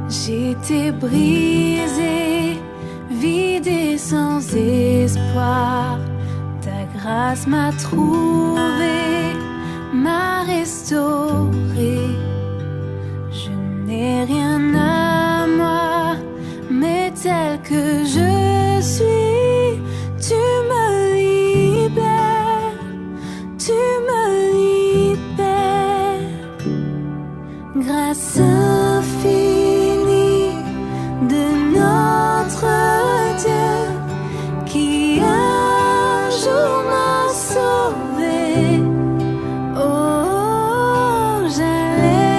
J'étais brisée, vide et sans espoir. Ta grâce m'a trouvée, m'a restaurée. Je n'ai rien à moi, mais tel que je suis, tu me libères, tu me libères. Grâce infinie de notre Dieu qui un jour m'a sauvé. Oh, j'allais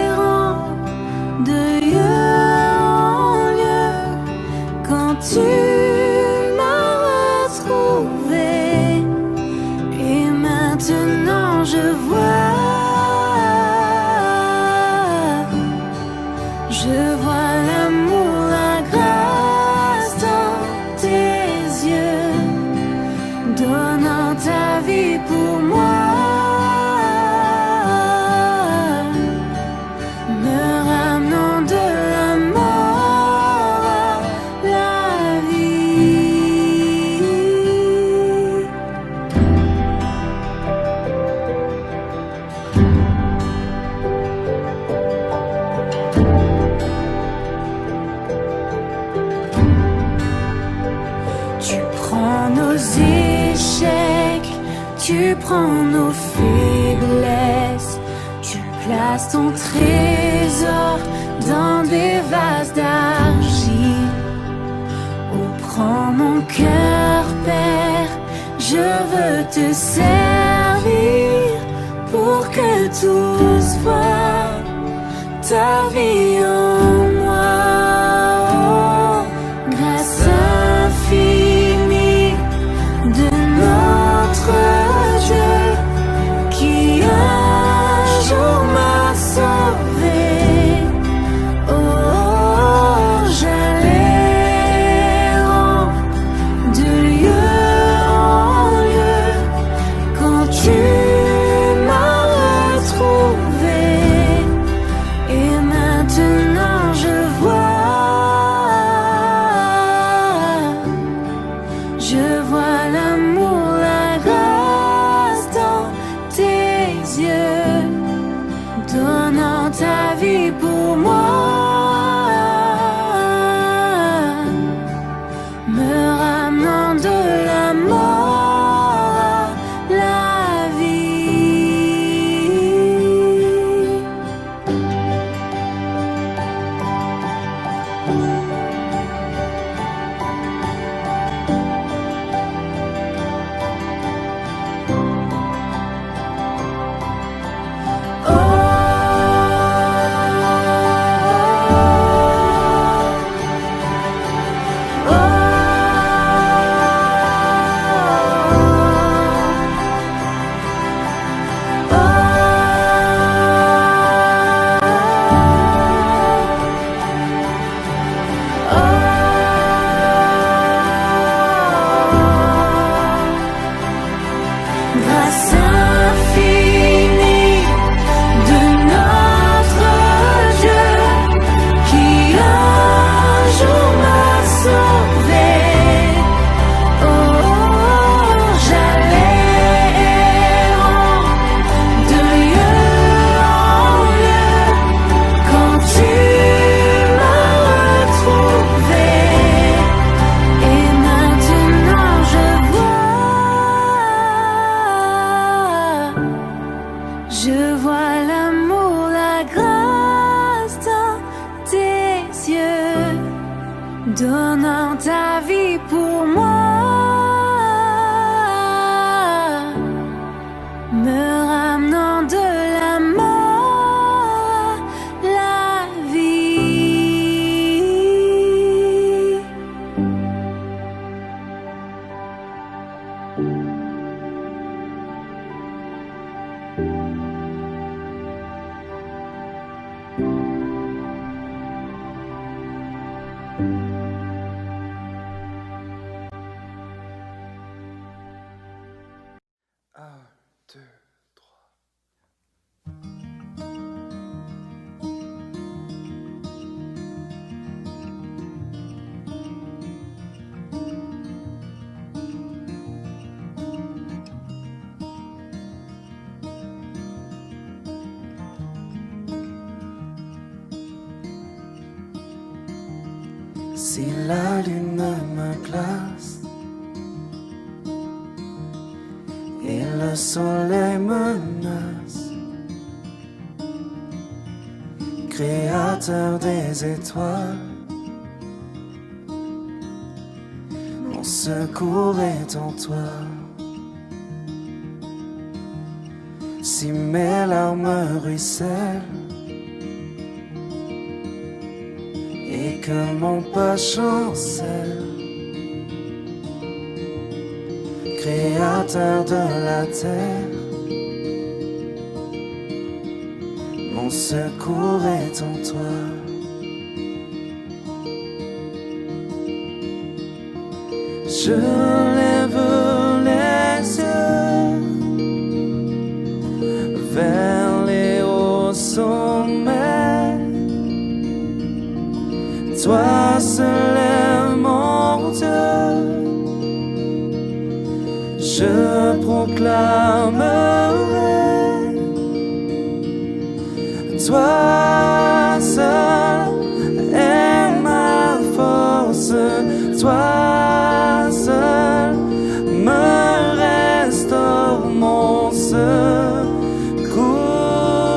errant de lieu en lieu quand tu m'as retrouvé. Et maintenant je vois l'amour, la grâce dans tes yeux, donnant ta vie pour moi, me ramenant de la mort à la vie. Tu prends nos échecs, tu prends nos faiblesses, tu places ton trésor dans des vases d'argile. Oh, prends mon cœur, Père, je veux te servir pour que tous voient ta vie en moi. Oh, grâce infinie de notre Dieu qui un jour m'a sauvé. Oh, j'allais errant de lieu en lieu quand tu m'as retrouvé. Et maintenant je vois l'amour, la grâce dans tes yeux, donnant ta vie pour moi, me ramenant de la mort à la vie. Si la lune me glace et le soleil menace, créateur des étoiles, mon secours est en toi. Si mes larmes ruissellent et que mon pas chancelle, créateur de la terre, mon secours est en toi. Je lève les yeux vers les hauts sommets. Toi seul est mon Dieu. Je proclamerai. Toi seul est ma force. Toi seul me restaure mon secours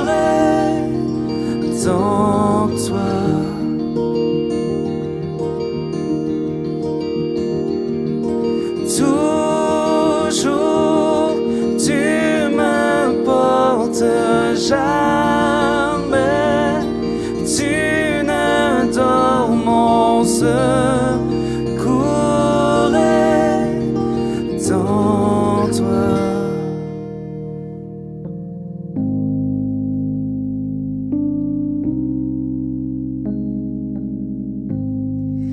est en toi. Toujours tu me portes, jamais tu ne dors, mon secours est en toi.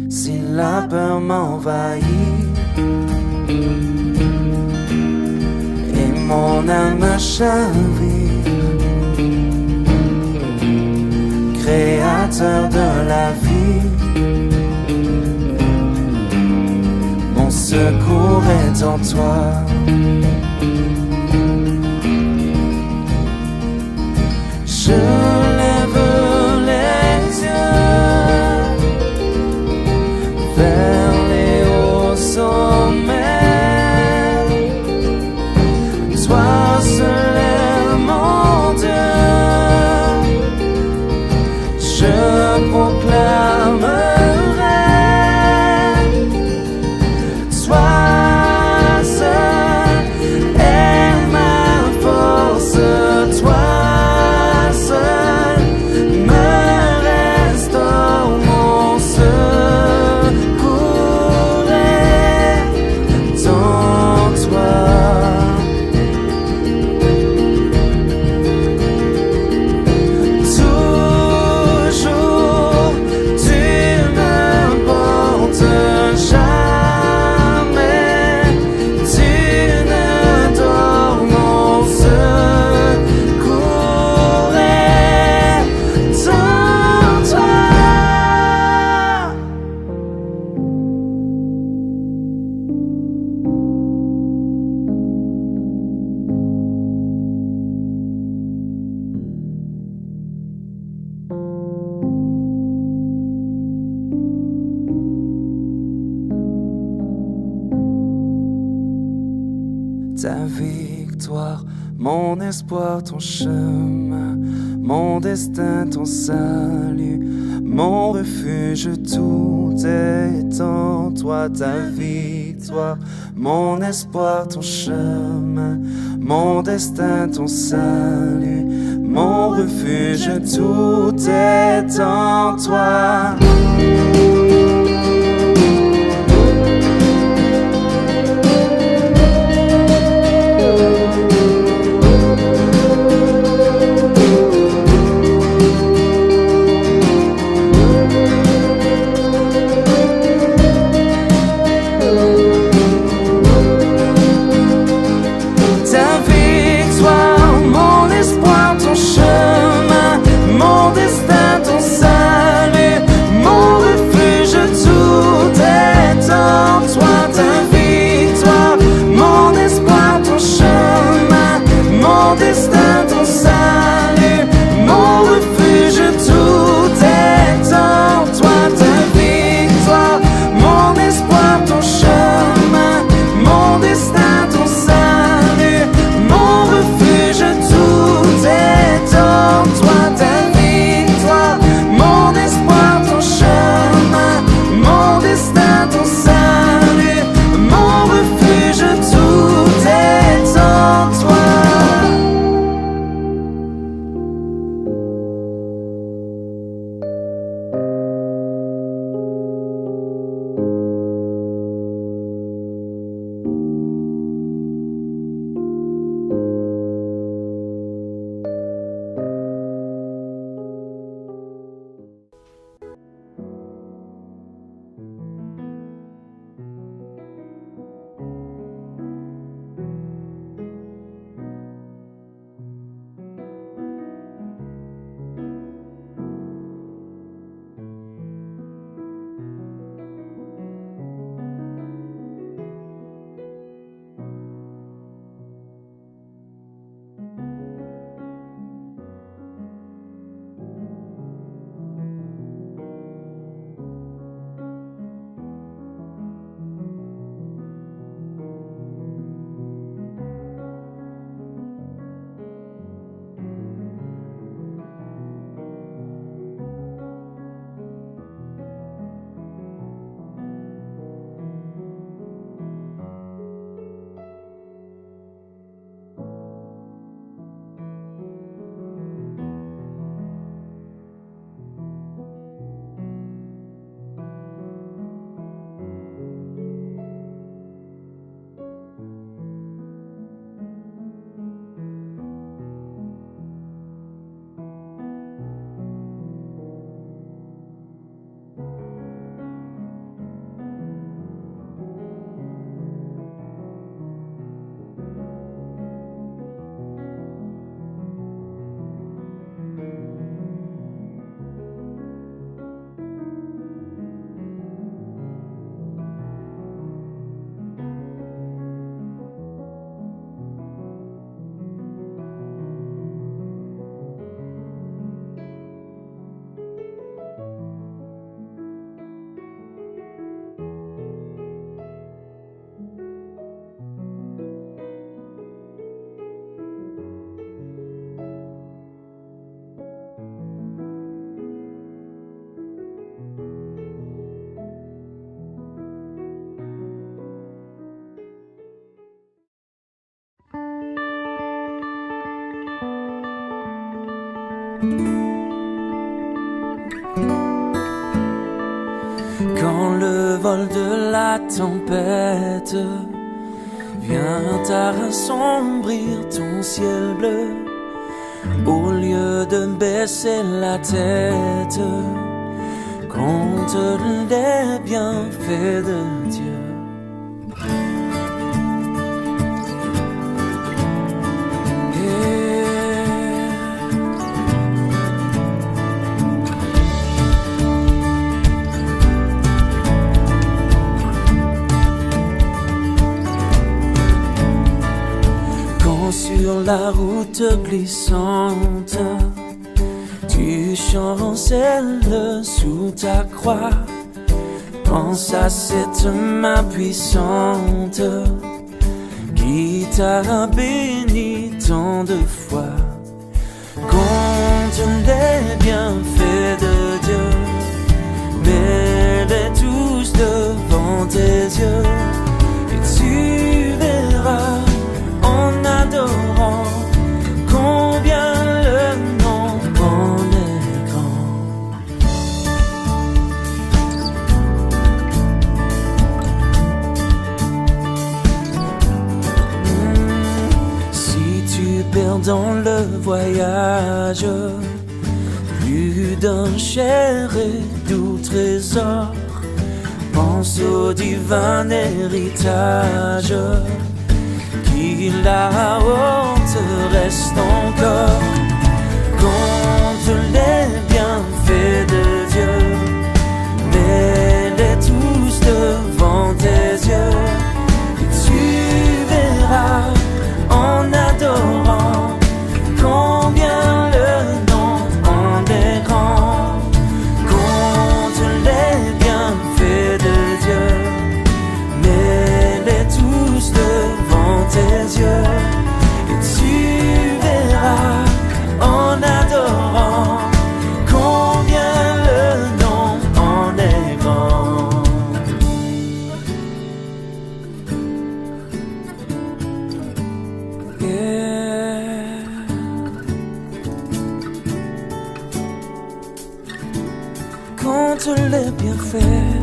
Si la peur m'envahit et mon âme chavire, créateur de la vie, mon secours est en toi. Je lève les yeux vers les hauts sommets. Toi seul est mon Dieu. Je proclamerai. Toi seul est ma force. Toi seul me restaure, mon secours est en toi. Ta victoire, mon espoir, ton chemin, mon destin, ton salut, mon refuge, tout est en toi. Ta victoire, mon espoir, ton chemin, mon destin, ton salut, mon refuge, tout est en toi. Mon destin, ton salut, mon refuge. Quand le vol de la tempête vient assombrir ton ciel bleu, au lieu de baisser la tête, compte les bienfaits de Dieu. Sur la route glissante, tu chancelles sous ta croix. Pense à cette main puissante qui t'a béni tant de fois. Compte les bienfaits de Dieu, mets-les tous devant tes yeux, et tu verras en adorant combien le nom en est grand. Si tu perds dans le voyage plus d'un cher et doux trésor, pense au divin héritage qui là-haut te reste encore. Compte les bienfaits de Dieu, mets-les tous devant tes yeux, et tu verras en adorant combien le nom en est grand. Compte les bienfaits de Dieu, mets-les tous devant tes yeux, et tu verras en adorant combien le nom en est grand. Yeah. Compte les bienfaits.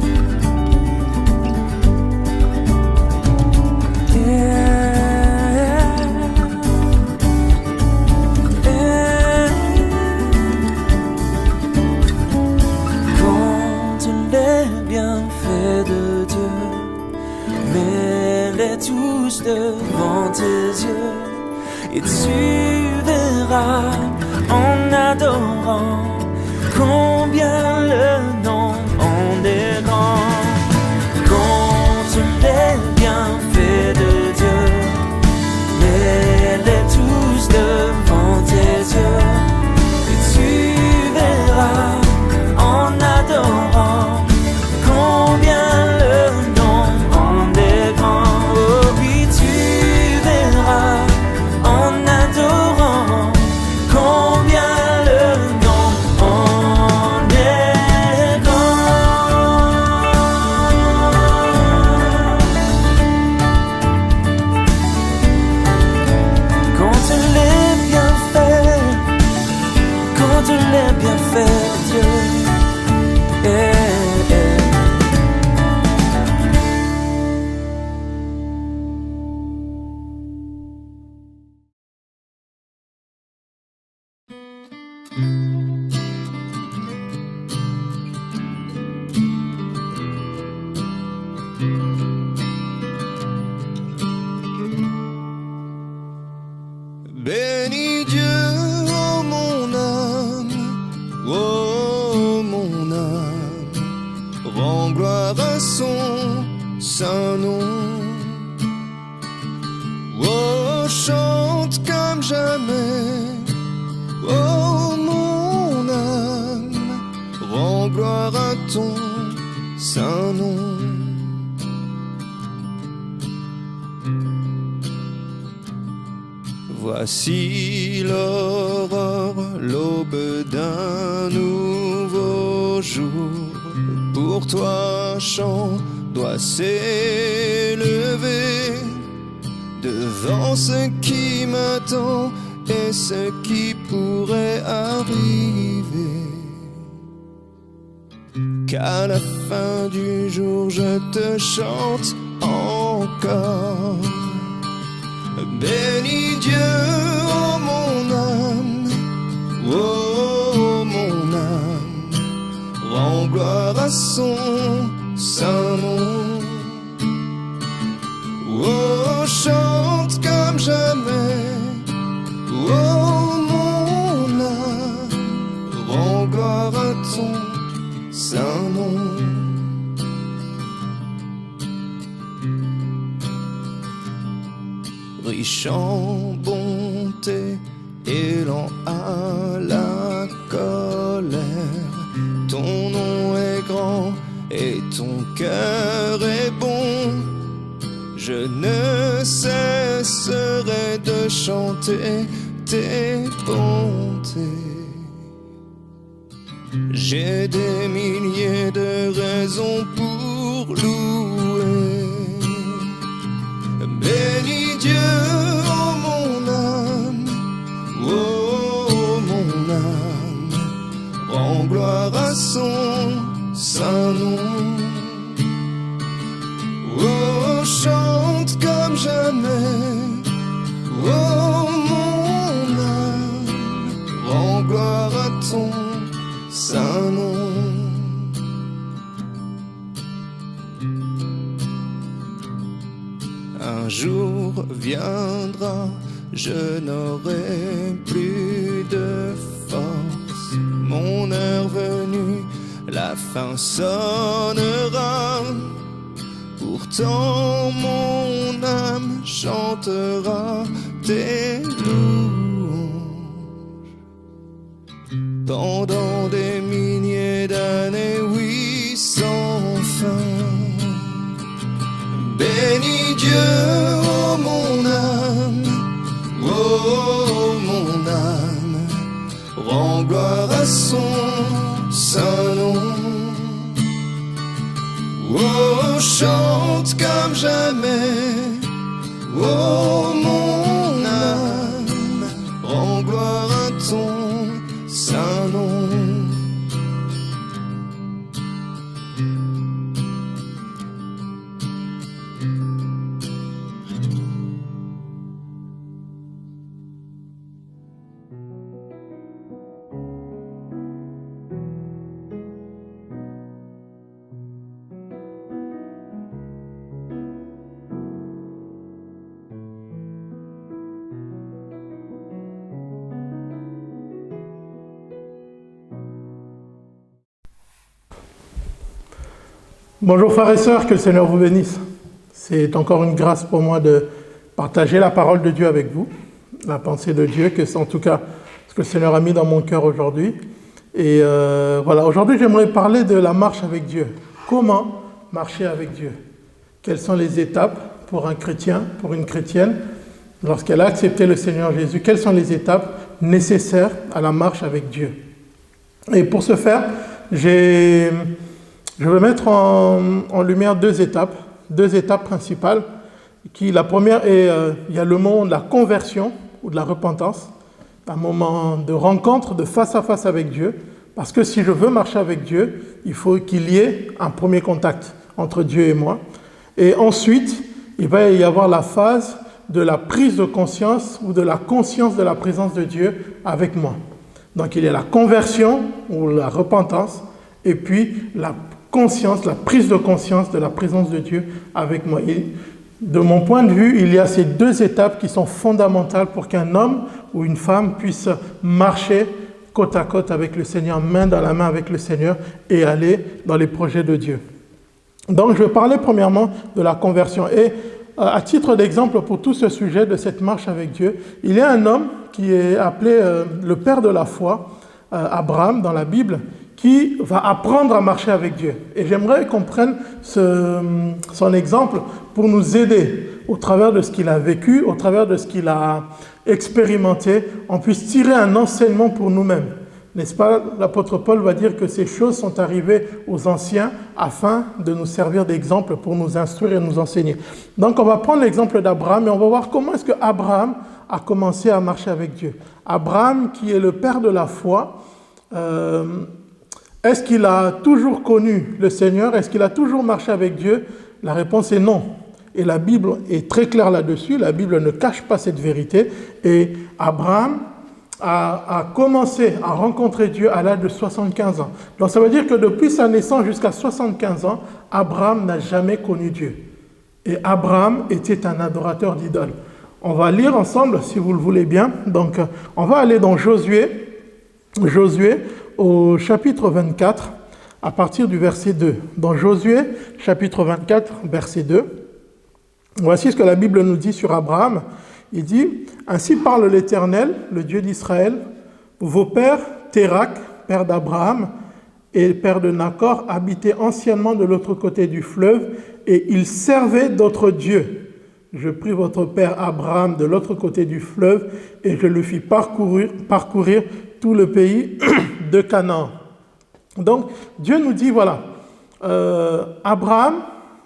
Tous devant tes yeux, et tu verras en adorant combien le nom en est grand. Compte les bienfaits de Dieu, mets-les tous devant tes yeux, et tu verras en adorant combien le nom en est grand. En adorant combien le nom en est grand. Compte les bienfaits, compte les bienfaits de Dieu. Bénis Dieu, oh mon âme, rends gloire à son saint nom. Oh, chante comme jamais, oh mon âme, rends gloire à ton saint nom. Voici l'aurore, l'aube d'un nouveau jour. Pour toi, chant doit s'élever devant ce qui m'attend et ce qui pourrait arriver. Qu'à la fin du jour je te chante encore. Bénis Dieu, oh mon âme, oh mon âme, rends gloire à son saint nom. Oh, chante comme jamais, oh mon âme, rends gloire à ton saint nom. Riche en bonté et lent à la colère, ton nom est grand et ton cœur est bon. Je ne cesserai de chanter tes bontés. J'ai des milliers de raisons pour louer. Bénis Dieu, oh mon âme, oh mon âme, rends gloire à son saint nom. Oh, chante comme jamais, oh mon âme, rends gloire à ton saint nom. Un jour viendra, je n'aurai plus de force. Mon heure venue, la fin sonnera. Pourtant mon âme chantera tes louanges. Pendant des milliers d'années, oui, sans fin. Bénis Dieu, oh mon âme, oh mon âme, rends gloire à son saint nom. Oh, chante comme jamais, oh mon âme, rends gloire à ton saint nom. Bonjour frères et sœurs, que le Seigneur vous bénisse. C'est encore une grâce pour moi de partager la parole de Dieu avec vous, la pensée de Dieu, que c'est en tout cas ce que le Seigneur a mis dans mon cœur aujourd'hui. Et voilà, aujourd'hui j'aimerais parler de la marche avec Dieu. Comment marcher avec Dieu? Quelles sont les étapes pour un chrétien, pour une chrétienne, lorsqu'elle a accepté le Seigneur Jésus? Quelles sont les étapes nécessaires à la marche avec Dieu? Et pour ce faire, je vais mettre en lumière deux étapes principales. La première est, il y a le moment de la conversion ou de la repentance, un moment de rencontre, de face à face avec Dieu. Parce que si je veux marcher avec Dieu, il faut qu'il y ait un premier contact entre Dieu et moi. Et ensuite, il va y avoir la phase de la prise de conscience ou de la conscience de la présence de Dieu avec moi. Donc il y a la conversion ou la repentance, et puis la conscience, la prise de conscience de la présence de Dieu avec moi. Et de mon point de vue, il y a ces deux étapes qui sont fondamentales pour qu'un homme ou une femme puisse marcher côte à côte avec le Seigneur, main dans la main avec le Seigneur et aller dans les projets de Dieu. Donc je vais parler premièrement de la conversion. Et à titre d'exemple pour tout ce sujet de cette marche avec Dieu, il y a un homme qui est appelé le père de la foi, Abraham dans la Bible, qui va apprendre à marcher avec Dieu. Et j'aimerais qu'on prenne son exemple pour nous aider au travers de ce qu'il a vécu, au travers de ce qu'il a expérimenté, on puisse tirer un enseignement pour nous-mêmes. N'est-ce pas? L'apôtre Paul va dire que ces choses sont arrivées aux anciens afin de nous servir d'exemple pour nous instruire et nous enseigner. Donc on va prendre l'exemple d'Abraham et on va voir comment est-ce que Abraham a commencé à marcher avec Dieu. Abraham, qui est le père de la foi, est-ce qu'il a toujours connu le Seigneur? Est-ce qu'il a toujours marché avec Dieu? La réponse est non. Et la Bible est très claire là-dessus. La Bible ne cache pas cette vérité. Et Abraham a commencé à rencontrer Dieu à l'âge de 75 ans. Donc ça veut dire que depuis sa naissance jusqu'à 75 ans, Abraham n'a jamais connu Dieu. Et Abraham était un adorateur d'idoles. On va lire ensemble, si vous le voulez bien. Donc on va aller dans Josué au chapitre 24, à partir du verset 2. Dans Josué, chapitre 24, verset 2, voici ce que la Bible nous dit sur Abraham. Il dit, « Ainsi parle l'Éternel, le Dieu d'Israël, vos pères, Térak, père d'Abraham, et père de Nacor, habitaient anciennement de l'autre côté du fleuve, et ils servaient d'autres dieux. Je pris votre père Abraham de l'autre côté du fleuve, et je le fis parcourir tout le pays de Canaan. » Donc, Dieu nous dit, voilà, Abraham,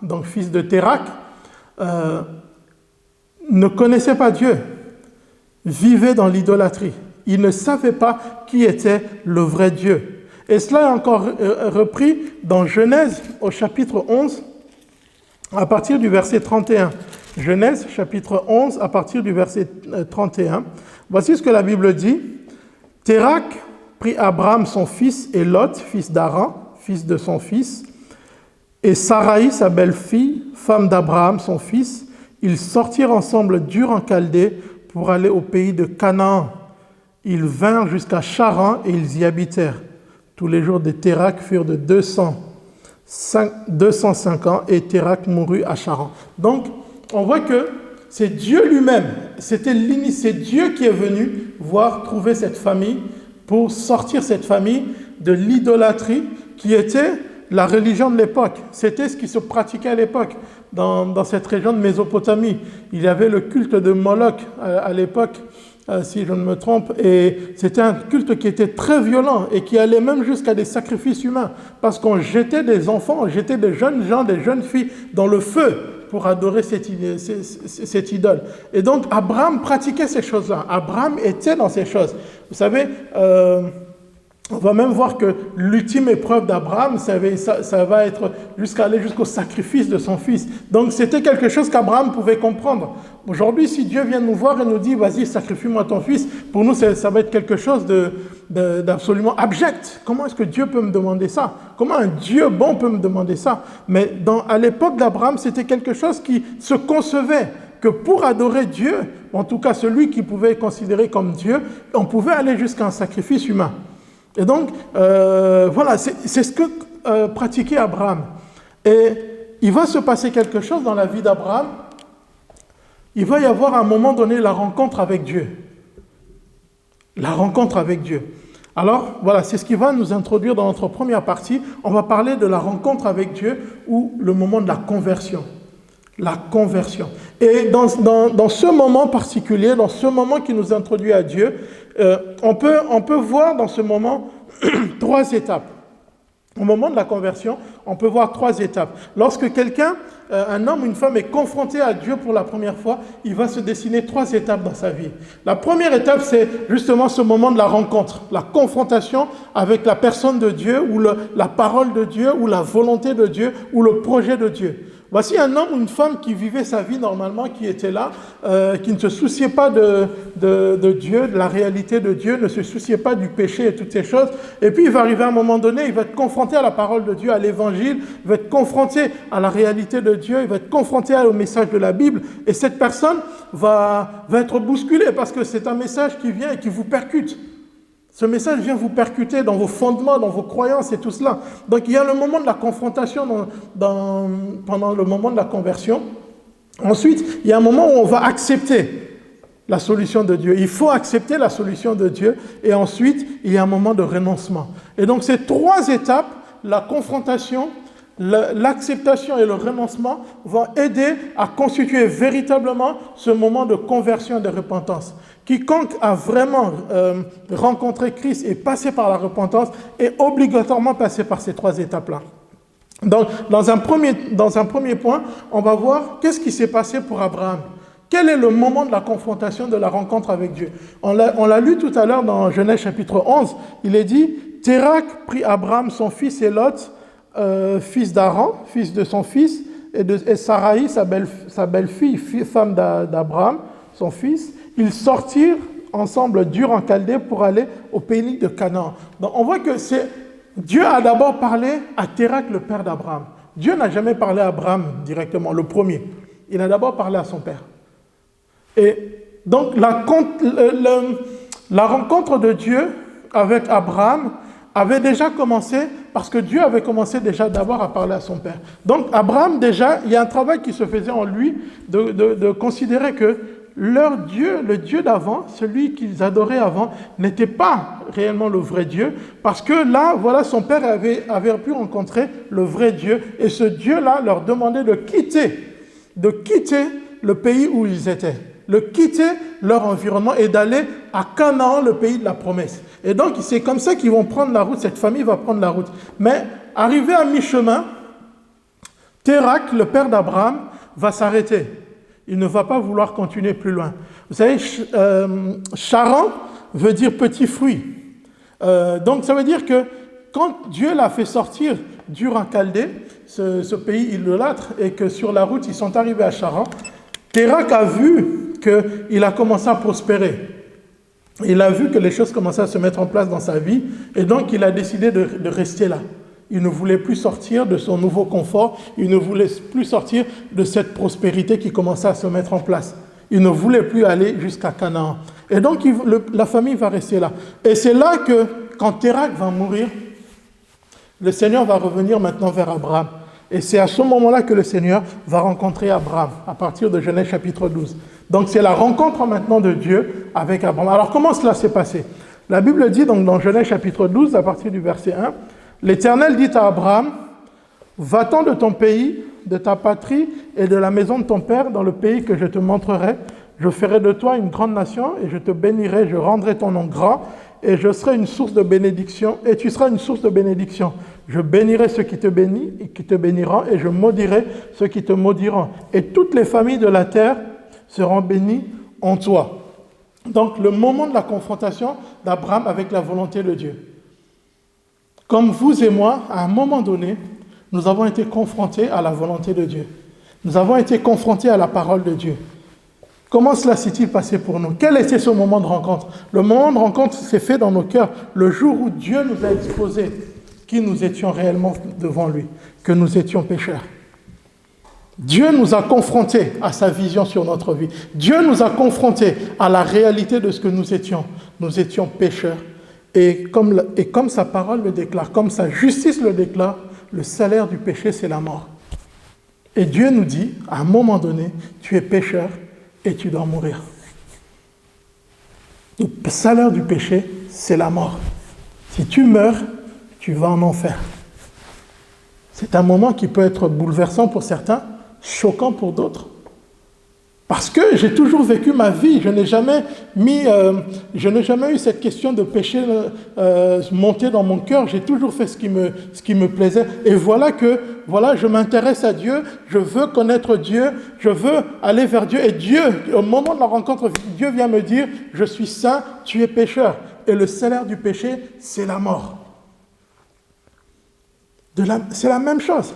donc fils de Térak, ne connaissait pas Dieu, vivait dans l'idolâtrie. Il ne savait pas qui était le vrai Dieu. Et cela est encore repris dans Genèse au chapitre 11, à partir du verset 31. Genèse, chapitre 11, à partir du verset 31. Voici ce que la Bible dit. « Térak prit Abraham son fils et Lot, fils d'Aran, fils de son fils, et Sarai, sa belle-fille, femme d'Abraham, son fils. Ils sortirent ensemble d'Ur en Chaldée pour aller au pays de Canaan. Ils vinrent jusqu'à Charan et ils y habitèrent. Tous les jours de Térak furent de 205 ans et Térak mourut à Charan. » Donc, on voit que c'est Dieu lui-même, c'est Dieu qui est venu trouver cette famille pour sortir cette famille de l'idolâtrie qui était la religion de l'époque. C'était ce qui se pratiquait à l'époque dans cette région de Mésopotamie. Il y avait le culte de Moloch à l'époque, si je ne me trompe, et c'était un culte qui était très violent et qui allait même jusqu'à des sacrifices humains, parce qu'on jetait des enfants, on jetait des jeunes gens, des jeunes filles dans le feu pour adorer cette idole. Et donc Abraham pratiquait ces choses-là. Abraham était dans ces choses. Vous savez, on va même voir que l'ultime épreuve d'Abraham, ça va être aller jusqu'au sacrifice de son fils. Donc c'était quelque chose qu'Abraham pouvait comprendre. Aujourd'hui, si Dieu vient nous voir et nous dit « Vas-y, sacrifie-moi ton fils », pour nous, ça va être quelque chose d'absolument abject. Comment est-ce que Dieu peut me demander ça? Comment un Dieu bon peut me demander ça? Mais à l'époque d'Abraham, c'était quelque chose qui se concevait, que pour adorer Dieu, en tout cas celui qui pouvait considérer comme Dieu, on pouvait aller jusqu'à un sacrifice humain. Et donc, voilà, c'est ce que pratiquait Abraham. Et il va se passer quelque chose dans la vie d'Abraham. Il va y avoir à un moment donné la rencontre avec Dieu. La rencontre avec Dieu. Alors, voilà, c'est ce qui va nous introduire dans notre première partie. On va parler de la rencontre avec Dieu ou le moment de la conversion. La conversion. Et dans ce moment particulier, dans ce moment qui nous introduit à Dieu, on peut voir dans ce moment 3 étapes. Au moment de la conversion, on peut voir 3 étapes. Lorsque quelqu'un, un homme ou une femme est confronté à Dieu pour la première fois, il va se dessiner 3 étapes dans sa vie. La première étape, c'est justement ce moment de la rencontre, la confrontation avec la personne de Dieu, ou la parole de Dieu, ou la volonté de Dieu, ou le projet de Dieu. Voici un homme ou une femme qui vivait sa vie normalement, qui était là, qui ne se souciait pas de Dieu, de la réalité de Dieu, ne se souciait pas du péché et toutes ces choses. Et puis il va arriver à un moment donné, il va être confronté à la parole de Dieu, à l'évangile, il va être confronté à la réalité de Dieu, il va être confronté au message de la Bible. Et cette personne va être bousculée parce que c'est un message qui vient et qui vous percute. Ce message vient vous percuter dans vos fondements, dans vos croyances et tout cela. Donc il y a le moment de la confrontation pendant le moment de la conversion. Ensuite, il y a un moment où on va accepter la solution de Dieu. Il faut accepter la solution de Dieu. Et ensuite, il y a un moment de renoncement. Et donc ces 3 étapes, la confrontation, l'acceptation et le renoncement, vont aider à constituer véritablement ce moment de conversion et de repentance. Quiconque a vraiment rencontré Christ et passé par la repentance est obligatoirement passé par ces 3 étapes-là. Donc, dans un premier point, on va voir qu'est-ce qui s'est passé pour Abraham. Quel est le moment de la confrontation, de la rencontre avec Dieu? On l'a lu tout à l'heure dans Genèse chapitre 11. Il est dit, Térak prit Abraham, son fils, et Lot, fils d'Aran, fils de son fils, et Sarai, sa belle-fille, femme d'Abraham, son fils. Ils sortirent ensemble d'Ur en Chaldée pour aller au pays de Canaan. Donc on voit que Dieu a d'abord parlé à Térak, le père d'Abraham. Dieu n'a jamais parlé à Abraham directement, le premier. Il a d'abord parlé à son père. Et donc la rencontre de Dieu avec Abraham avait déjà commencé parce que Dieu avait commencé déjà d'abord à parler à son père. Donc Abraham déjà, il y a un travail qui se faisait en lui de considérer que leur Dieu, le Dieu d'avant, celui qu'ils adoraient avant, n'était pas réellement le vrai Dieu, parce que là, voilà, son père avait pu rencontrer le vrai Dieu, et ce Dieu-là leur demandait de quitter le pays où ils étaient, de quitter leur environnement et d'aller à Canaan, le pays de la promesse. Et donc, c'est comme ça qu'ils vont prendre la route, cette famille va prendre la route. Mais, arrivé à mi-chemin, Térak, le père d'Abraham, va s'arrêter. Il ne va pas vouloir continuer plus loin. Vous savez, Charan veut dire petit fruit. Donc ça veut dire que quand Dieu l'a fait sortir d'Ur en Chaldée, ce pays idolâtre, et que sur la route ils sont arrivés à Charan, Térak a vu qu'il a commencé à prospérer. Il a vu que les choses commençaient à se mettre en place dans sa vie, et donc il a décidé de rester là. Il ne voulait plus sortir de son nouveau confort, il ne voulait plus sortir de cette prospérité qui commençait à se mettre en place. Il ne voulait plus aller jusqu'à Canaan. Et donc la famille va rester là. Et c'est là que, quand Térak va mourir, le Seigneur va revenir maintenant vers Abraham. Et c'est à ce moment-là que le Seigneur va rencontrer Abraham, à partir de Genèse chapitre 12. Donc c'est la rencontre maintenant de Dieu avec Abraham. Alors comment cela s'est passé? La Bible dit donc dans Genèse chapitre 12, à partir du verset 1, l'Éternel dit à Abraham, va-t'en de ton pays, de ta patrie et de la maison de ton père dans le pays que je te montrerai. Je ferai de toi une grande nation et je te bénirai, je rendrai ton nom grand et je serai une source de bénédiction et tu seras une source de bénédiction. Je bénirai ceux qui te bénissent et qui te béniront et je maudirai ceux qui te maudiront. Et toutes les familles de la terre seront bénies en toi. Donc le moment de la confrontation d'Abraham avec la volonté de Dieu. Comme vous et moi, à un moment donné, nous avons été confrontés à la volonté de Dieu. Nous avons été confrontés à la parole de Dieu. Comment cela s'est-il passé pour nous? Quel était ce moment de rencontre? Le moment de rencontre s'est fait dans nos cœurs le jour où Dieu nous a exposé qui nous étions réellement devant lui, que nous étions pécheurs. Dieu nous a confrontés à sa vision sur notre vie. Dieu nous a confrontés à la réalité de ce que nous étions. Nous étions pécheurs. Et comme sa parole le déclare, comme sa justice le déclare, le salaire du péché, c'est la mort. Et Dieu nous dit, à un moment donné, tu es pécheur et tu dois mourir. Le salaire du péché, c'est la mort. Si tu meurs, tu vas en enfer. C'est un moment qui peut être bouleversant pour certains, choquant pour d'autres. Parce que j'ai toujours vécu ma vie, je n'ai jamais eu cette question de péché monter dans mon cœur, j'ai toujours fait ce qui me plaisait. Et voilà, je m'intéresse à Dieu, je veux connaître Dieu, je veux aller vers Dieu. Et Dieu, au moment de la rencontre, Dieu vient me dire, je suis saint, tu es pécheur. Et le salaire du péché, c'est la mort. C'est la même chose.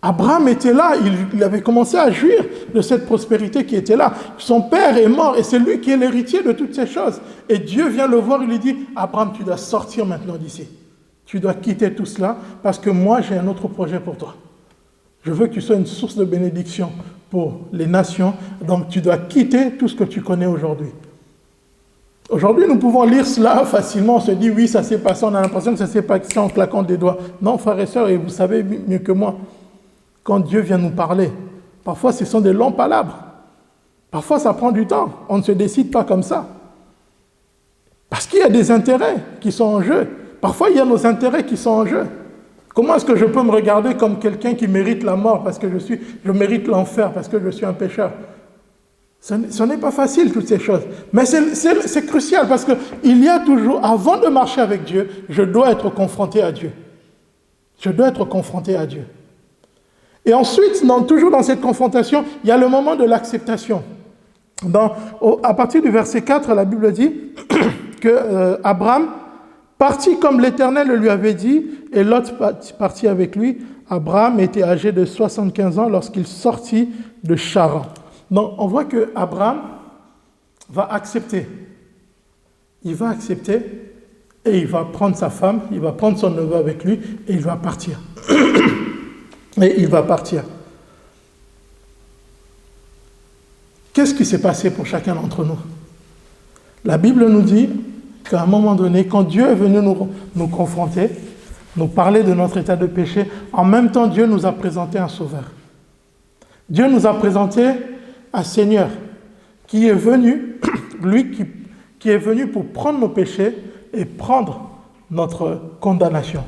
Abraham était là, il avait commencé à jouir de cette prospérité qui était là. Son père est mort et c'est lui qui est l'héritier de toutes ces choses. Et Dieu vient le voir, il lui dit, Abraham, tu dois sortir maintenant d'ici. Tu dois quitter tout cela parce que moi, j'ai un autre projet pour toi. Je veux que tu sois une source de bénédiction pour les nations. Donc, tu dois quitter tout ce que tu connais aujourd'hui. Aujourd'hui, nous pouvons lire cela facilement. On se dit, oui, ça s'est passé. On a l'impression que ça s'est passé en claquant des doigts. Non, frères et sœurs, et vous savez mieux que moi, quand Dieu vient nous parler, parfois ce sont des longs palabres. Parfois ça prend du temps. On ne se décide pas comme ça. Parce qu'il y a des intérêts qui sont en jeu. Parfois il y a nos intérêts qui sont en jeu. Comment est-ce que je peux me regarder comme quelqu'un qui mérite la mort parce que je mérite l'enfer parce que je suis un pécheur? Ce n'est pas facile, toutes ces choses. Mais c'est crucial parce qu'il y a toujours, avant de marcher avec Dieu, je dois être confronté à Dieu. Je dois être confronté à Dieu. Et ensuite, toujours dans cette confrontation, il y a le moment de l'acceptation. À partir du verset 4, la Bible dit que Abraham partit comme l'Éternel le lui avait dit, et Lot partit avec lui. Abraham était âgé de 75 ans lorsqu'il sortit de Charan. Donc, on voit que Abraham va accepter. Il va accepter et il va prendre sa femme, il va prendre son neveu avec lui et il va partir. Et il va partir. Qu'est-ce qui s'est passé pour chacun d'entre nous? La Bible nous dit qu'à un moment donné, quand Dieu est venu nous confronter, nous parler de notre état de péché, en même temps, Dieu nous a présenté un sauveur. Dieu nous a présenté un Seigneur qui est venu, lui qui est venu pour prendre nos péchés et prendre notre condamnation.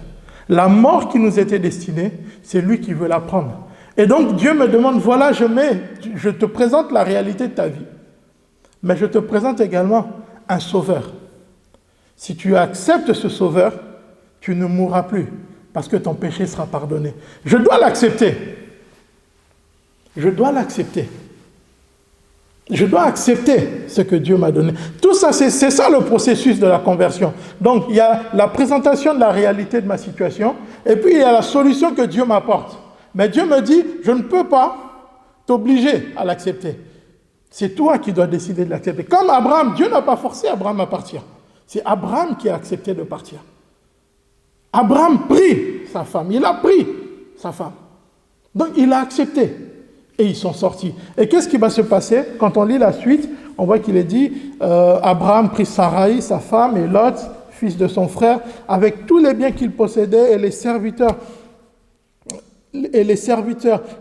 La mort qui nous était destinée, c'est lui qui veut la prendre. Et donc Dieu me demande, voilà, je te présente la réalité de ta vie, mais je te présente également un sauveur. Si tu acceptes ce sauveur, tu ne mourras plus, parce que ton péché sera pardonné. Je dois l'accepter. Je dois l'accepter. Je dois accepter ce que Dieu m'a donné. Tout ça, c'est ça le processus de la conversion. Donc, il y a la présentation de la réalité de ma situation, et puis il y a la solution que Dieu m'apporte. Mais Dieu me dit, je ne peux pas t'obliger à l'accepter. C'est toi qui dois décider de l'accepter. Comme Abraham, Dieu n'a pas forcé Abraham à partir. C'est Abraham qui a accepté de partir. Abraham prit sa femme, il a pris sa femme. Donc, il a accepté. Et ils sont sortis. Et qu'est-ce qui va se passer? Quand on lit la suite, on voit qu'il est dit, Abraham prit Sarai, sa femme, et Lot, fils de son frère, avec tous les biens qu'il possédait et les serviteurs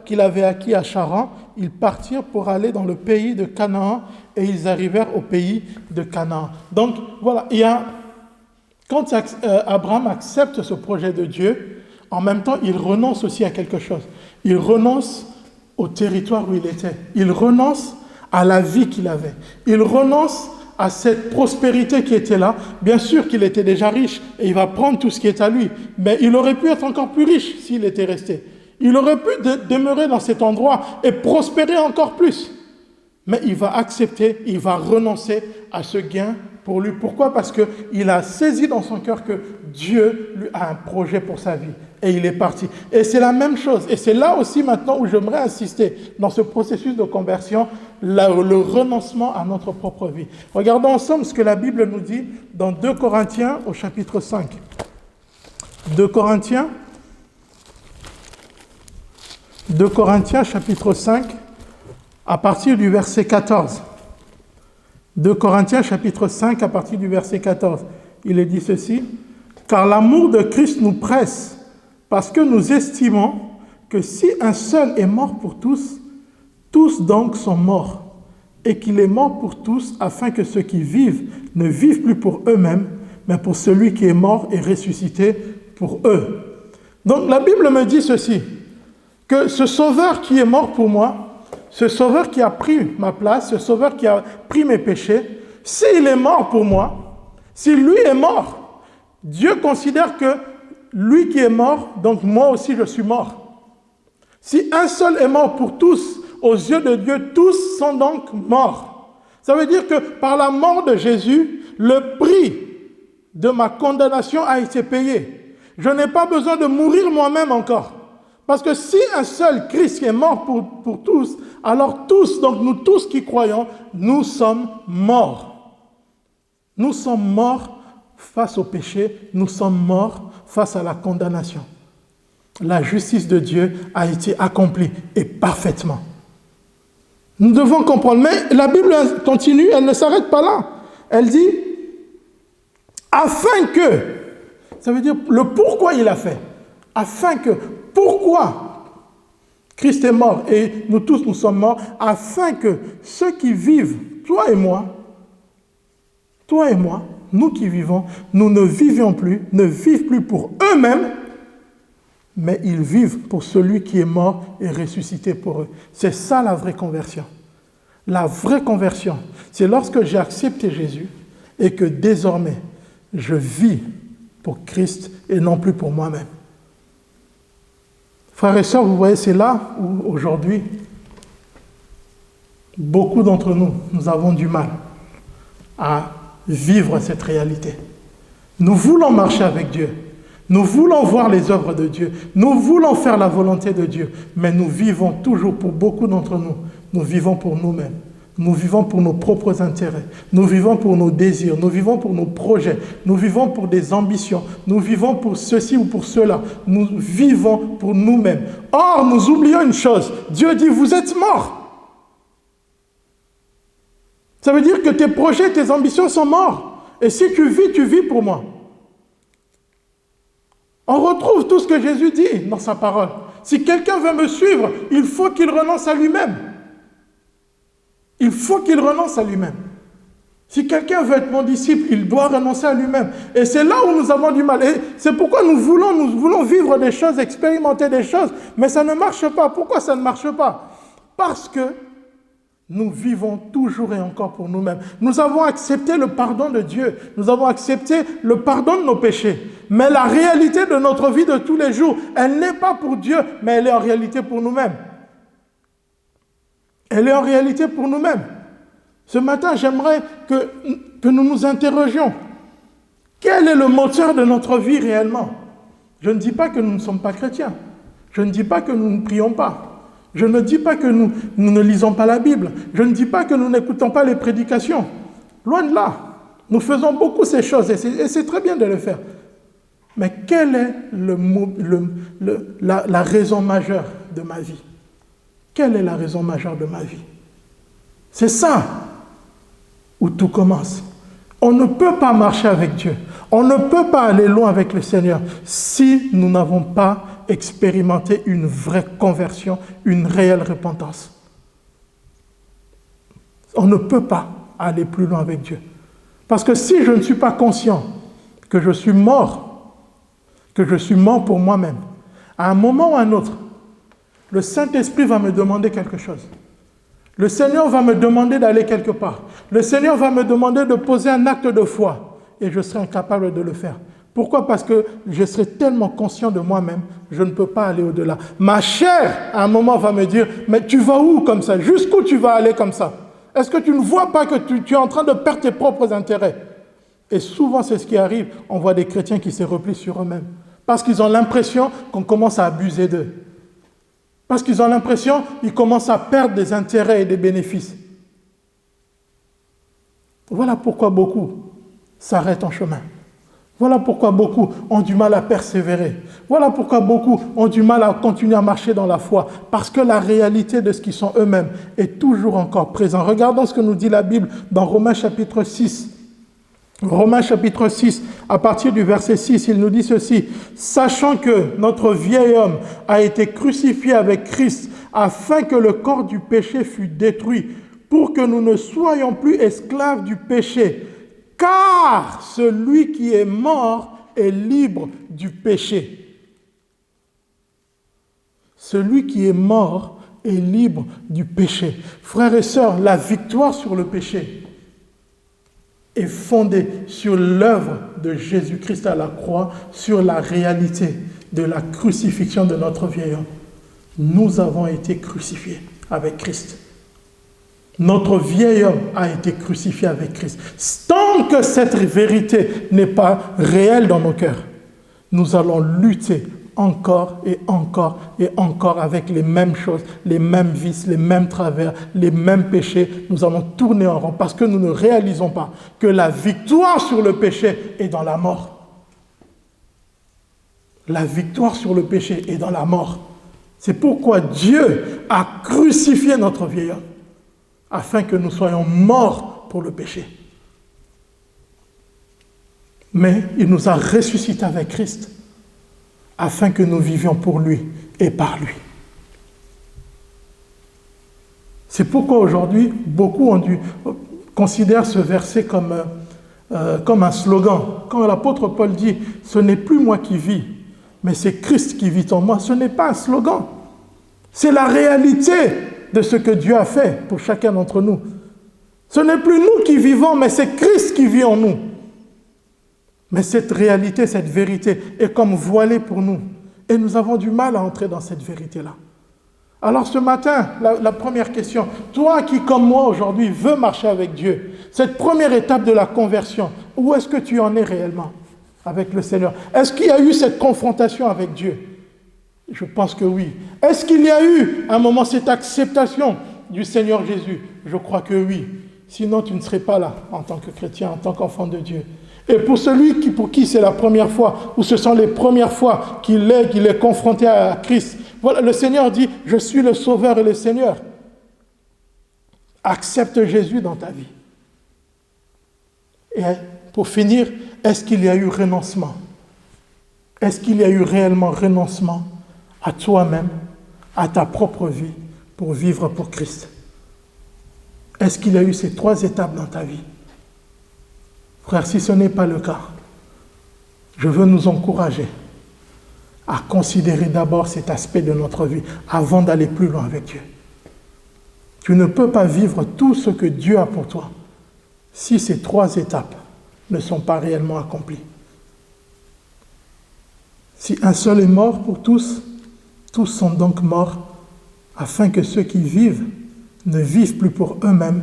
qu'il avait acquis à Charan, ils partirent pour aller dans le pays de Canaan, et ils arrivèrent au pays de Canaan. Donc, voilà, quand Abraham accepte ce projet de Dieu, en même temps, il renonce aussi à quelque chose. Il renonce au territoire où il était. Il renonce à la vie qu'il avait. Il renonce à cette prospérité qui était là. Bien sûr qu'il était déjà riche et il va prendre tout ce qui est à lui. Mais il aurait pu être encore plus riche s'il était resté. Il aurait pu demeurer dans cet endroit et prospérer encore plus. Mais il va accepter, il va renoncer à ce gain pour lui. Pourquoi? Parce qu'il a saisi dans son cœur que Dieu lui a un projet pour sa vie. Et il est parti. Et c'est la même chose. Et c'est là aussi maintenant où j'aimerais insister dans ce processus de conversion, le renoncement à notre propre vie. Regardons ensemble ce que la Bible nous dit dans 2 Corinthiens au chapitre 5. 2 Corinthiens chapitre 5 à partir du verset 14. 2 Corinthiens chapitre 5 à partir du verset 14. Il est dit ceci: car l'amour de Christ nous presse, parce que nous estimons que si un seul est mort pour tous, tous donc sont morts, et qu'il est mort pour tous, afin que ceux qui vivent ne vivent plus pour eux-mêmes, mais pour celui qui est mort et ressuscité pour eux. Donc la Bible me dit ceci, que ce sauveur qui est mort pour moi, ce sauveur qui a pris ma place, ce sauveur qui a pris mes péchés, s'il est mort pour moi, si lui est mort, Dieu considère que lui qui est mort, donc moi aussi je suis mort. Si un seul est mort pour tous, aux yeux de Dieu, tous sont donc morts. Ça veut dire que par la mort de Jésus, le prix de ma condamnation a été payé. Je n'ai pas besoin de mourir moi-même encore. Parce que si un seul Christ est mort pour tous, alors tous, donc nous tous qui croyons, nous sommes morts. Nous sommes morts face au péché, nous sommes morts face à la condamnation. La justice de Dieu a été accomplie et parfaitement. Nous devons comprendre. Mais la Bible continue, elle ne s'arrête pas là. Elle dit, afin que, ça veut dire le pourquoi il a fait. Afin que, pourquoi Christ est mort et nous tous nous sommes morts, afin que ceux qui vivent, toi et moi, nous qui vivons, nous ne vivions plus, ne vivent plus pour eux-mêmes, mais ils vivent pour celui qui est mort et ressuscité pour eux. C'est ça la vraie conversion. La vraie conversion, c'est lorsque j'ai accepté Jésus et que désormais, je vis pour Christ et non plus pour moi-même. Frères et sœurs, vous voyez, c'est là où aujourd'hui, beaucoup d'entre nous, nous avons du mal à vivre cette réalité. Nous voulons marcher avec Dieu. Nous voulons voir les œuvres de Dieu. Nous voulons faire la volonté de Dieu. Mais nous vivons toujours, pour beaucoup d'entre nous, nous vivons pour nous-mêmes. Nous vivons pour nos propres intérêts. Nous vivons pour nos désirs. Nous vivons pour nos projets. Nous vivons pour des ambitions. Nous vivons pour ceci ou pour cela. Nous vivons pour nous-mêmes. Or, nous oublions une chose. Dieu dit, vous êtes morts. Ça veut dire que tes projets, tes ambitions sont morts. Et si tu vis pour moi. On retrouve tout ce que Jésus dit dans sa parole. Si quelqu'un veut me suivre, il faut qu'il renonce à lui-même. Il faut qu'il renonce à lui-même. Si quelqu'un veut être mon disciple, il doit renoncer à lui-même. Et c'est là où nous avons du mal. Et c'est pourquoi nous voulons vivre des choses, expérimenter des choses, mais ça ne marche pas. Pourquoi ça ne marche pas? Parce que nous vivons toujours et encore pour nous-mêmes. Nous avons accepté le pardon de Dieu. Nous avons accepté le pardon de nos péchés. Mais la réalité de notre vie de tous les jours, elle n'est pas pour Dieu, mais elle est en réalité pour nous-mêmes. Elle est en réalité pour nous-mêmes. Ce matin, j'aimerais que nous nous interrogions. Quel est le moteur de notre vie réellement? Je ne dis pas que nous ne sommes pas chrétiens. Je ne dis pas que nous ne prions pas. Je ne dis pas que nous ne lisons pas la Bible. Je ne dis pas que nous n'écoutons pas les prédications. Loin de là. Nous faisons beaucoup ces choses et c'est très bien de le faire. Mais quelle est la raison majeure de ma vie? Quelle est la raison majeure de ma vie? C'est ça où tout commence. On ne peut pas marcher avec Dieu. On ne peut pas aller loin avec le Seigneur si nous n'avons pas expérimenté une vraie conversion, une réelle repentance. On ne peut pas aller plus loin avec Dieu. Parce que si je ne suis pas conscient que je suis mort pour moi-même, à un moment ou à un autre, le Saint-Esprit va me demander quelque chose. Le Seigneur va me demander d'aller quelque part. Le Seigneur va me demander de poser un acte de foi et je serai incapable de le faire. Pourquoi? Parce que je serai tellement conscient de moi-même, je ne peux pas aller au-delà. Ma chair, à un moment, va me dire, mais tu vas où comme ça? Jusqu'où tu vas aller comme ça? Est-ce que tu ne vois pas que tu es en train de perdre tes propres intérêts? Et souvent, c'est ce qui arrive. On voit des chrétiens qui se replient sur eux-mêmes. Parce qu'ils ont l'impression qu'on commence à abuser d'eux. Parce qu'ils ont l'impression qu'ils commencent à perdre des intérêts et des bénéfices. Voilà pourquoi beaucoup s'arrêtent en chemin. Voilà pourquoi beaucoup ont du mal à persévérer. Voilà pourquoi beaucoup ont du mal à continuer à marcher dans la foi. Parce que la réalité de ce qu'ils sont eux-mêmes est toujours encore présente. Regardons ce que nous dit la Bible dans Romains chapitre 6. Romains chapitre 6, à partir du verset 6, il nous dit ceci. « Sachant que notre vieil homme a été crucifié avec Christ, afin que le corps du péché fût détruit, pour que nous ne soyons plus esclaves du péché. Car celui qui est mort est libre du péché. » Celui qui est mort est libre du péché. Frères et sœurs, la victoire sur le péché est fondée sur l'œuvre de Jésus-Christ à la croix, sur la réalité de la crucifixion de notre vieil homme. Nous avons été crucifiés avec Christ. Notre vieil homme a été crucifié avec Christ. Tant que cette vérité n'est pas réelle dans nos cœurs, nous allons lutter encore et encore et encore avec les mêmes choses, les mêmes vices, les mêmes travers, les mêmes péchés. Nous allons tourner en rond parce que nous ne réalisons pas que la victoire sur le péché est dans la mort. La victoire sur le péché est dans la mort. C'est pourquoi Dieu a crucifié notre vieil homme, afin que nous soyons morts pour le péché. Mais il nous a ressuscités avec Christ, afin que nous vivions pour lui et par lui. C'est pourquoi aujourd'hui, beaucoup considèrent ce verset comme un slogan. Quand l'apôtre Paul dit « Ce n'est plus moi qui vis, mais c'est Christ qui vit en moi », ce n'est pas un slogan. C'est la réalité de ce que Dieu a fait pour chacun d'entre nous. Ce n'est plus nous qui vivons, mais c'est Christ qui vit en nous. Mais cette réalité, cette vérité est comme voilée pour nous. Et nous avons du mal à entrer dans cette vérité-là. Alors ce matin, la première question, toi qui comme moi aujourd'hui veux marcher avec Dieu, cette première étape de la conversion, où est-ce que tu en es réellement avec le Seigneur? Est-ce qu'il y a eu cette confrontation avec Dieu? Je pense que oui. Est-ce qu'il y a eu à un moment cette acceptation du Seigneur Jésus? Je crois que oui. Sinon tu ne serais pas là en tant que chrétien, en tant qu'enfant de Dieu. Et pour celui pour qui c'est la première fois, ou ce sont les premières fois qu'il est confronté à Christ, voilà, le Seigneur dit, je suis le Sauveur et le Seigneur. Accepte Jésus dans ta vie. Et pour finir, est-ce qu'il y a eu renoncement? Est-ce qu'il y a eu réellement renoncement à toi-même, à ta propre vie, pour vivre pour Christ? Est-ce qu'il y a eu ces 3 étapes dans ta vie? Frère, si ce n'est pas le cas, je veux nous encourager à considérer d'abord cet aspect de notre vie avant d'aller plus loin avec Dieu. Tu ne peux pas vivre tout ce que Dieu a pour toi si ces 3 étapes ne sont pas réellement accomplies. Si un seul est mort pour tous, tous sont donc morts, afin que ceux qui vivent ne vivent plus pour eux-mêmes,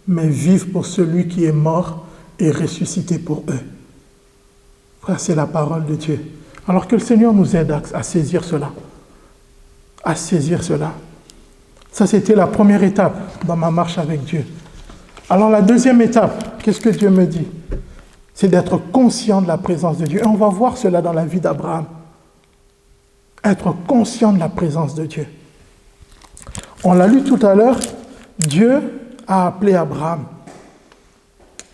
mais vivent pour celui qui est mort et ressuscité pour eux. Frère, c'est la parole de Dieu. Alors que le Seigneur nous aide à saisir cela. À saisir cela. Ça, c'était la première étape dans ma marche avec Dieu. Alors la deuxième étape, qu'est-ce que Dieu me dit? C'est d'être conscient de la présence de Dieu. Et on va voir cela dans la vie d'Abraham. Être conscient de la présence de Dieu. On l'a lu tout à l'heure, Dieu a appelé Abraham.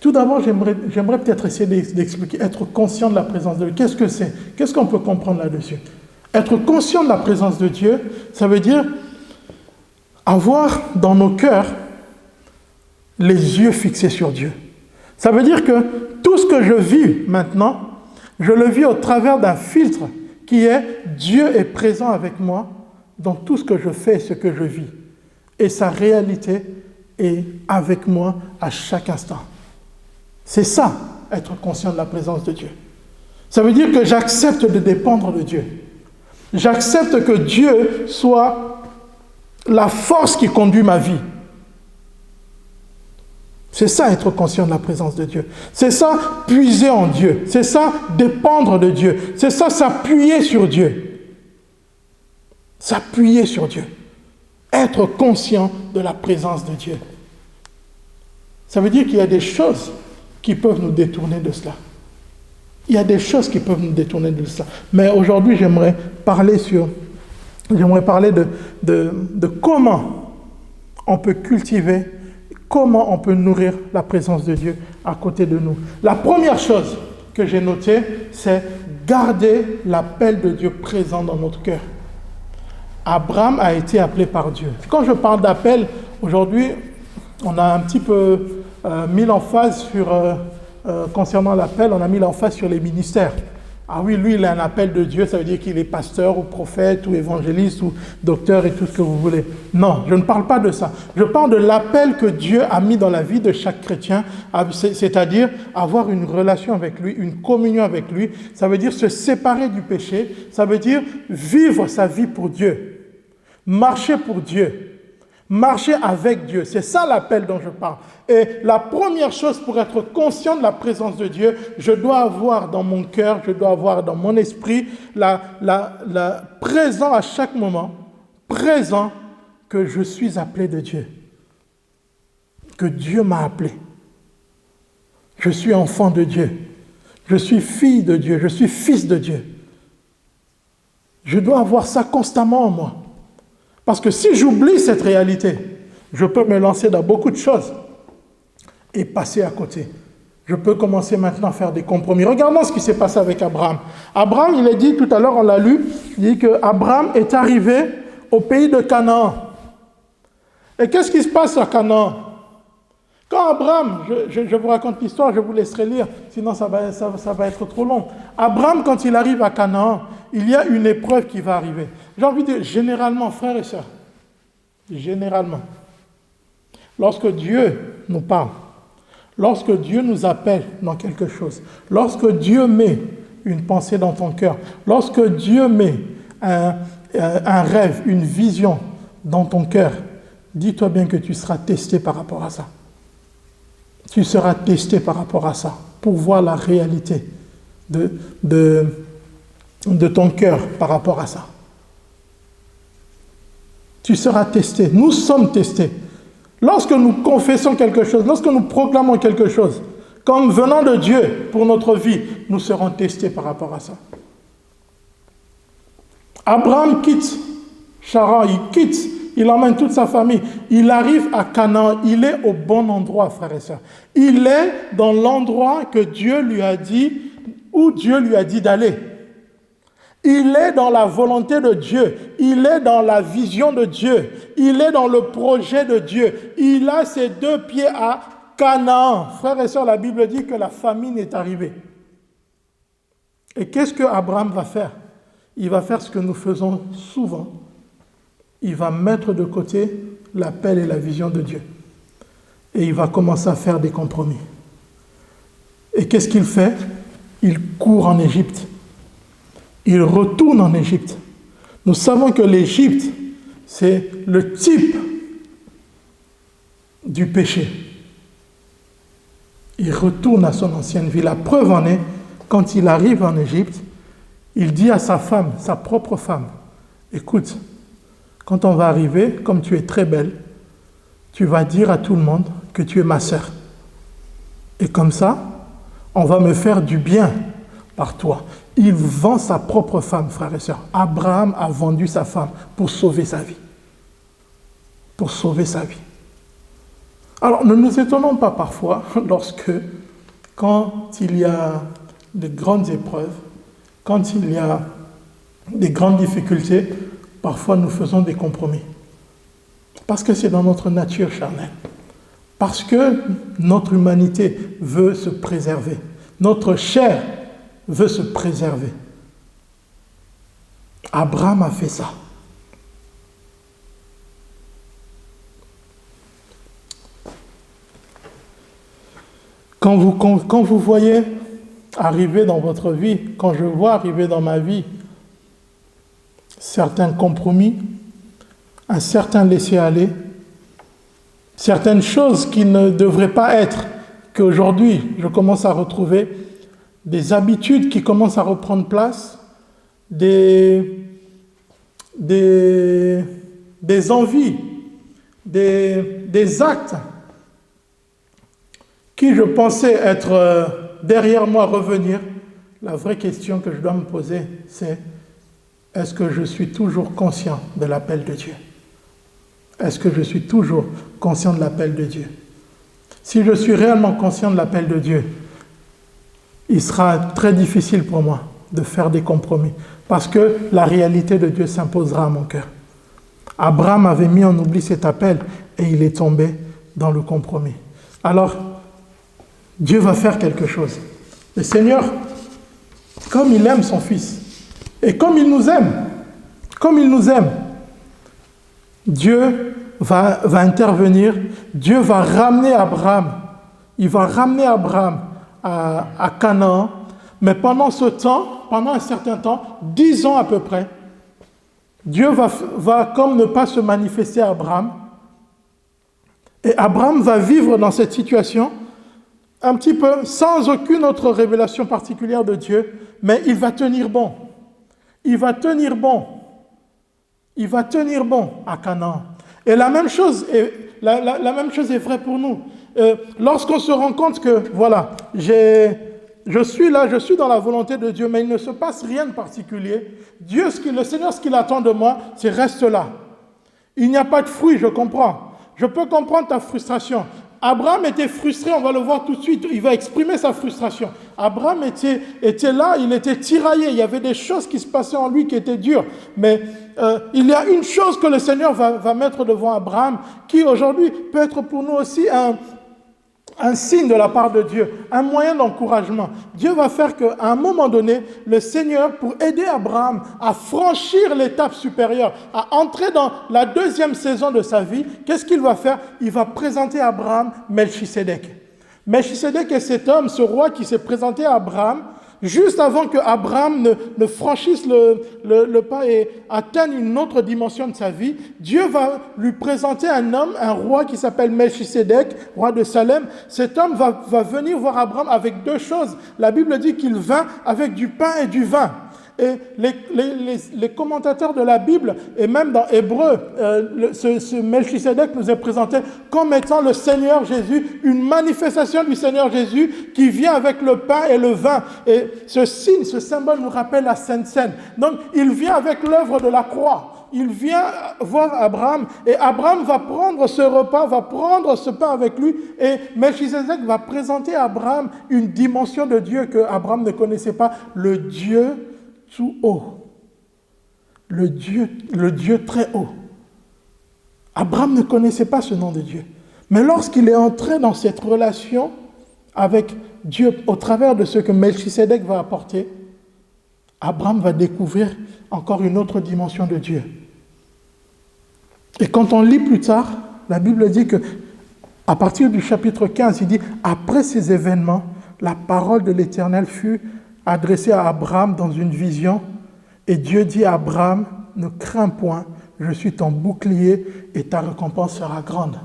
Tout d'abord, j'aimerais peut-être essayer d'expliquer, être conscient de la présence de Dieu. Qu'est-ce que c'est? Qu'est-ce qu'on peut comprendre là-dessus? Être conscient de la présence de Dieu, ça veut dire avoir dans nos cœurs les yeux fixés sur Dieu. Ça veut dire que tout ce que je vis maintenant, je le vis au travers d'un filtre qui est Dieu est présent avec moi dans tout ce que je fais et ce que je vis. Et sa réalité est avec moi à chaque instant. C'est ça, être conscient de la présence de Dieu. Ça veut dire que j'accepte de dépendre de Dieu. J'accepte que Dieu soit la force qui conduit ma vie. C'est ça, être conscient de la présence de Dieu. C'est ça, puiser en Dieu. C'est ça, dépendre de Dieu. C'est ça, s'appuyer sur Dieu. S'appuyer sur Dieu. Être conscient de la présence de Dieu. Ça veut dire qu'il y a des choses qui peuvent nous détourner de cela. Il y a des choses qui peuvent nous détourner de cela. Mais aujourd'hui, j'aimerais parler de comment on peut cultiver, comment on peut nourrir la présence de Dieu à côté de nous. La première chose que j'ai notée, c'est garder l'appel de Dieu présent dans notre cœur. Abraham a été appelé par Dieu. Quand je parle d'appel, aujourd'hui, on a un petit peu mis l'emphase sur, concernant l'appel, on a mis l'emphase sur les ministères. Ah oui, lui, il a un appel de Dieu, ça veut dire qu'il est pasteur ou prophète ou évangéliste ou docteur et tout ce que vous voulez. Non, je ne parle pas de ça. Je parle de l'appel que Dieu a mis dans la vie de chaque chrétien, c'est-à-dire avoir une relation avec lui, une communion avec lui. Ça veut dire se séparer du péché, ça veut dire vivre sa vie pour Dieu, marcher pour Dieu. Marcher avec Dieu, c'est ça l'appel dont je parle. Et la première chose pour être conscient de la présence de Dieu, je dois avoir dans mon cœur, je dois avoir dans mon esprit, présent à chaque moment, présent que je suis appelé de Dieu. Que Dieu m'a appelé. Je suis enfant de Dieu. Je suis fille de Dieu. Je suis fils de Dieu. Je dois avoir ça constamment en moi. Parce que si j'oublie cette réalité, je peux me lancer dans beaucoup de choses et passer à côté. Je peux commencer maintenant à faire des compromis. Regardons ce qui s'est passé avec Abraham. Abraham, il est dit tout à l'heure, on l'a lu, il dit qu'Abraham est arrivé au pays de Canaan. Et qu'est-ce qui se passe à Canaan? Quand Abraham, je vous raconte l'histoire, je vous laisserai lire, sinon ça va être trop long. Abraham, quand il arrive à Canaan, il y a une épreuve qui va arriver. J'ai envie de dire, généralement, frères et sœurs, Généralement, lorsque Dieu nous parle, lorsque Dieu nous appelle dans quelque chose, lorsque Dieu met une pensée dans ton cœur, lorsque Dieu met un rêve, une vision dans ton cœur, dis-toi bien que tu seras testé par rapport à ça. Tu seras testé par rapport à ça pour voir la réalité de ton cœur par rapport à ça. Tu seras testé. Nous sommes testés. Lorsque nous confessons quelque chose, lorsque nous proclamons quelque chose, comme venant de Dieu pour notre vie, nous serons testés par rapport à ça. Abraham quitte Charan, il emmène toute sa famille, il arrive à Canaan, il est au bon endroit, frères et sœurs. Il est dans l'endroit que Dieu lui a dit, où Dieu lui a dit d'aller. Il est dans la volonté de Dieu, il est dans la vision de Dieu, il est dans le projet de Dieu. Il a ses deux pieds à Canaan. Frères et sœurs, la Bible dit que la famine est arrivée. Et qu'est-ce que Abraham va faire? Il va faire ce que nous faisons souvent. Il va mettre de côté l'appel et la vision de Dieu. Et il va commencer à faire des compromis. Et qu'est-ce qu'il fait? Il court en Égypte. Il retourne en Égypte. Nous savons que l'Égypte, c'est le type du péché. Il retourne à son ancienne vie. La preuve en est, quand il arrive en Égypte, il dit à sa femme, sa propre femme, écoute, quand on va arriver, comme tu es très belle, tu vas dire à tout le monde que tu es ma sœur. Et comme ça, on va me faire du bien par toi. Il vend sa propre femme, frères et sœurs. Abraham a vendu sa femme pour sauver sa vie. Pour sauver sa vie. Alors, ne nous étonnons pas parfois lorsque, quand il y a de grandes épreuves, quand il y a des grandes difficultés, parfois nous faisons des compromis. Parce que c'est dans notre nature charnelle. Parce que notre humanité veut se préserver. Notre chair veut se préserver. Abraham a fait ça. Quand vous voyez arriver dans votre vie, quand je vois arriver dans ma vie certains compromis, un certain laisser-aller, certaines choses qui ne devraient pas être, qu'aujourd'hui je commence à retrouver, des habitudes qui commencent à reprendre place, des envies, des actes qui je pensais être derrière moi revenir. La vraie question que je dois me poser, c'est: est-ce que je suis toujours conscient de l'appel de Dieu? Est-ce que je suis toujours conscient de l'appel de Dieu? Si je suis réellement conscient de l'appel de Dieu, il sera très difficile pour moi de faire des compromis, parce que la réalité de Dieu s'imposera à mon cœur. Abraham avait mis en oubli cet appel et il est tombé dans le compromis. Alors, Dieu va faire quelque chose. Le Seigneur, comme il aime son Fils, et comme il nous aime, Dieu va intervenir, Dieu va ramener Abraham, il va ramener Abraham à Canaan, mais pendant ce temps, pendant un certain temps, 10 ans à peu près, Dieu va comme ne pas se manifester à Abraham, et Abraham va vivre dans cette situation un petit peu sans aucune autre révélation particulière de Dieu, mais il va tenir bon. Il va tenir bon. Il va tenir bon à Canaan. Et la même chose est vraie pour nous. Lorsqu'on se rend compte que, voilà, je suis là, je suis dans la volonté de Dieu, mais il ne se passe rien de particulier. Dieu, le Seigneur, ce qu'il attend de moi, c'est reste là. Il n'y a pas de fruit, je comprends. Je peux comprendre ta frustration. Abraham était frustré, on va le voir tout de suite, il va exprimer sa frustration. Abraham était là, il était tiraillé, il y avait des choses qui se passaient en lui qui étaient dures. Mais il y a une chose que le Seigneur va mettre devant Abraham, qui aujourd'hui peut être pour nous aussi un signe de la part de Dieu, un moyen d'encouragement. Dieu va faire qu'à un moment donné, le Seigneur, pour aider Abraham à franchir l'étape supérieure, à entrer dans la deuxième saison de sa vie, qu'est-ce qu'il va faire? Il va présenter à Abraham Melchisédek. Melchisédek est cet homme, ce roi qui s'est présenté à Abraham, juste avant que Abraham ne franchisse le pas et atteigne une autre dimension de sa vie. Dieu va lui présenter un homme, un roi qui s'appelle Melchisédek, roi de Salem. Cet homme va venir voir Abraham avec deux choses. La Bible dit qu'il vint avec du pain et du vin. Et les commentateurs de la Bible, et même dans Hébreu, ce Melchisédek nous est présenté comme étant le Seigneur Jésus, une manifestation du Seigneur Jésus qui vient avec le pain et le vin. Et ce signe, ce symbole nous rappelle la Sainte Seine. Donc, il vient avec l'œuvre de la croix. Il vient voir Abraham, et Abraham va prendre ce repas, va prendre ce pain avec lui, et Melchisédek va présenter à Abraham une dimension de Dieu que Abraham ne connaissait pas, le Dieu tout haut, le Dieu très haut. Abraham ne connaissait pas ce nom de Dieu. Mais lorsqu'il est entré dans cette relation avec Dieu, au travers de ce que Melchisédek va apporter, Abraham va découvrir encore une autre dimension de Dieu. Et quand on lit plus tard, la Bible dit que, à partir du chapitre 15, il dit « Après ces événements, la parole de l'Éternel fut adressé à Abraham dans une vision, et Dieu dit à Abraham, ne crains point, je suis ton bouclier et ta récompense sera grande. »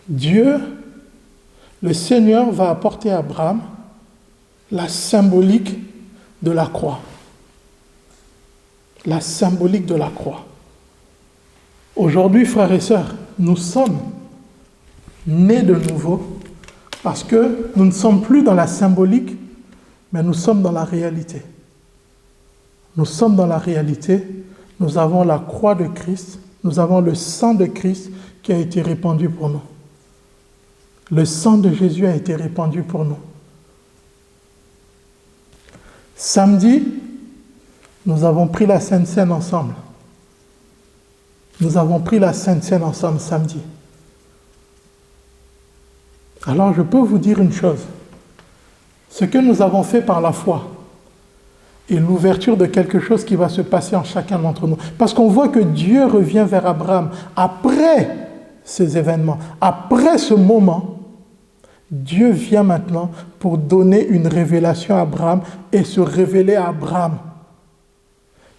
Dieu, le Seigneur, va apporter à Abraham la symbolique de la croix. La symbolique de la croix. Aujourd'hui, frères et sœurs, nous sommes nés de nouveau, parce que nous ne sommes plus dans la symbolique, mais nous sommes dans la réalité. Nous sommes dans la réalité, nous avons la croix de Christ, nous avons le sang de Christ qui a été répandu pour nous. Le sang de Jésus a été répandu pour nous. Samedi, nous avons pris la Sainte Seine ensemble. Nous avons pris la Sainte Seine ensemble samedi. Alors je peux vous dire une chose, ce que nous avons fait par la foi est l'ouverture de quelque chose qui va se passer en chacun d'entre nous. Parce qu'on voit que Dieu revient vers Abraham après ces événements, après ce moment. Dieu vient maintenant pour donner une révélation à Abraham et se révéler à Abraham.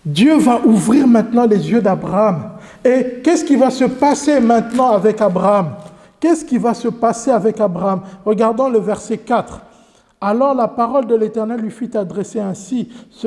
Dieu va ouvrir maintenant les yeux d'Abraham. Et qu'est-ce qui va se passer maintenant avec Abraham ? Qu'est-ce qui va se passer avec Abraham? Regardons le verset 4. Alors la parole de l'Éternel lui fut adressée ainsi. Ce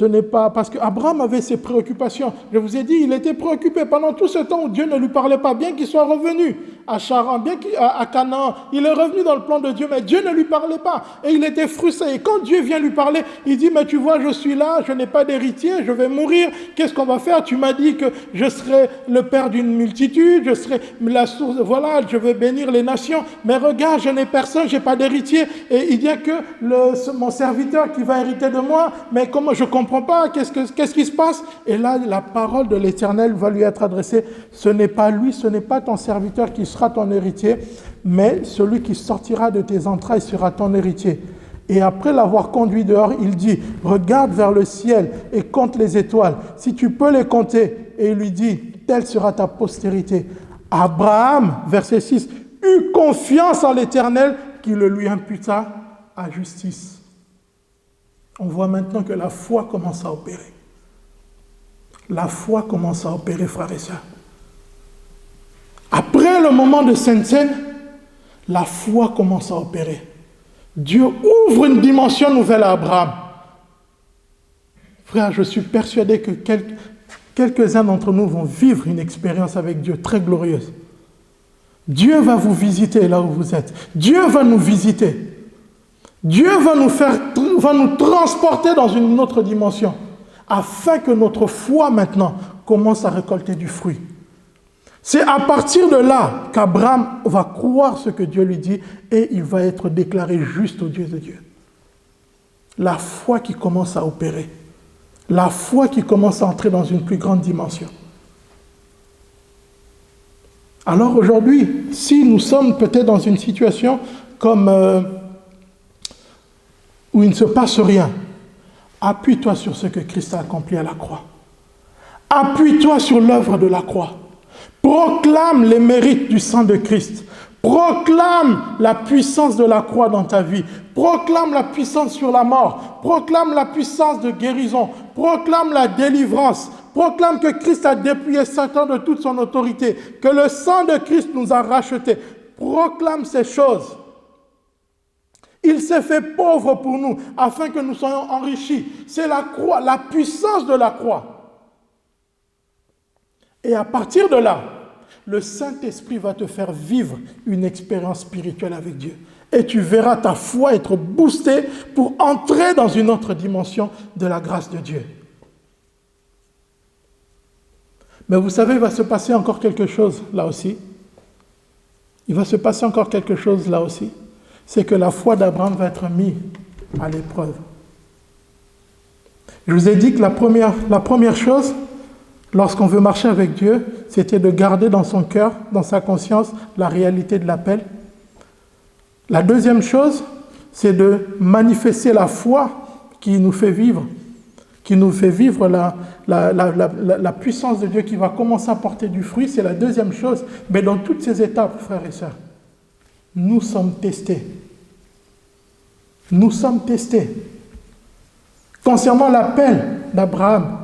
n'est pas... Parce qu'Abraham avait ses préoccupations. Je vous ai dit, il était préoccupé pendant tout ce temps où Dieu ne lui parlait pas. Bien qu'il soit revenu à Charan, bien qu'à Canaan, il est revenu dans le plan de Dieu, mais Dieu ne lui parlait pas. Et il était frustré. Et quand Dieu vient lui parler, il dit, mais tu vois, je suis là, je n'ai pas d'héritier, je vais mourir. Qu'est-ce qu'on va faire? Tu m'as dit que je serai le père d'une multitude, je serai la source, voilà, je vais bénir les nations. Mais regarde, je n'ai personne, je n'ai pas d'héritier. Et il dit que mon serviteur qui va hériter de moi, mais comment, je ne comprends pas, qu'est-ce qui se passe? Et là, la parole de l'Éternel va lui être adressée. Ce n'est pas lui, ce n'est pas ton serviteur qui sera ton héritier, mais celui qui sortira de tes entrailles sera ton héritier. Et après l'avoir conduit dehors, il dit, regarde vers le ciel et compte les étoiles, si tu peux les compter. Et il lui dit, telle sera ta postérité. Abraham, verset 6, eut confiance en l'Éternel qui le lui imputa à justice. On voit maintenant que la foi commence à opérer. La foi commence à opérer, frères et sœurs. Après le moment de Sainte Seine, la foi commence à opérer. Dieu ouvre une dimension nouvelle à Abraham. Frère, je suis persuadé que quelques-uns d'entre nous vont vivre une expérience avec Dieu très glorieuse. Dieu va vous visiter là où vous êtes. Dieu va nous visiter. Dieu va nous transporter dans une autre dimension, afin que notre foi maintenant commence à récolter du fruit. C'est à partir de là qu'Abraham va croire ce que Dieu lui dit et il va être déclaré juste aux yeux de Dieu. La foi qui commence à opérer, la foi qui commence à entrer dans une plus grande dimension. Alors aujourd'hui, si nous sommes peut-être dans une situation comme où il ne se passe rien, appuie-toi sur ce que Christ a accompli à la croix. Appuie-toi sur l'œuvre de la croix. Proclame les mérites du sang de Christ. Proclame la puissance de la croix dans ta vie. Proclame la puissance sur la mort. Proclame la puissance de guérison. Proclame la délivrance. Proclame que Christ a dépouillé Satan de toute son autorité. Que le sang de Christ nous a rachetés. Proclame ces choses. Il s'est fait pauvre pour nous afin que nous soyons enrichis. C'est la croix, la puissance de la croix. Et à partir de là, le Saint-Esprit va te faire vivre une expérience spirituelle avec Dieu. Et tu verras ta foi être boostée pour entrer dans une autre dimension de la grâce de Dieu. Mais vous savez, il va se passer encore quelque chose là aussi. Il va se passer encore quelque chose là aussi. C'est que la foi d'Abraham va être mise à l'épreuve. Je vous ai dit que la première chose, lorsqu'on veut marcher avec Dieu, c'était de garder dans son cœur, dans sa conscience, la réalité de l'appel. La deuxième chose, c'est de manifester la foi qui nous fait vivre la puissance de Dieu qui va commencer à porter du fruit. C'est la deuxième chose. Mais dans toutes ces étapes, frères et sœurs, nous sommes testés. Nous sommes testés. Concernant l'appel d'Abraham,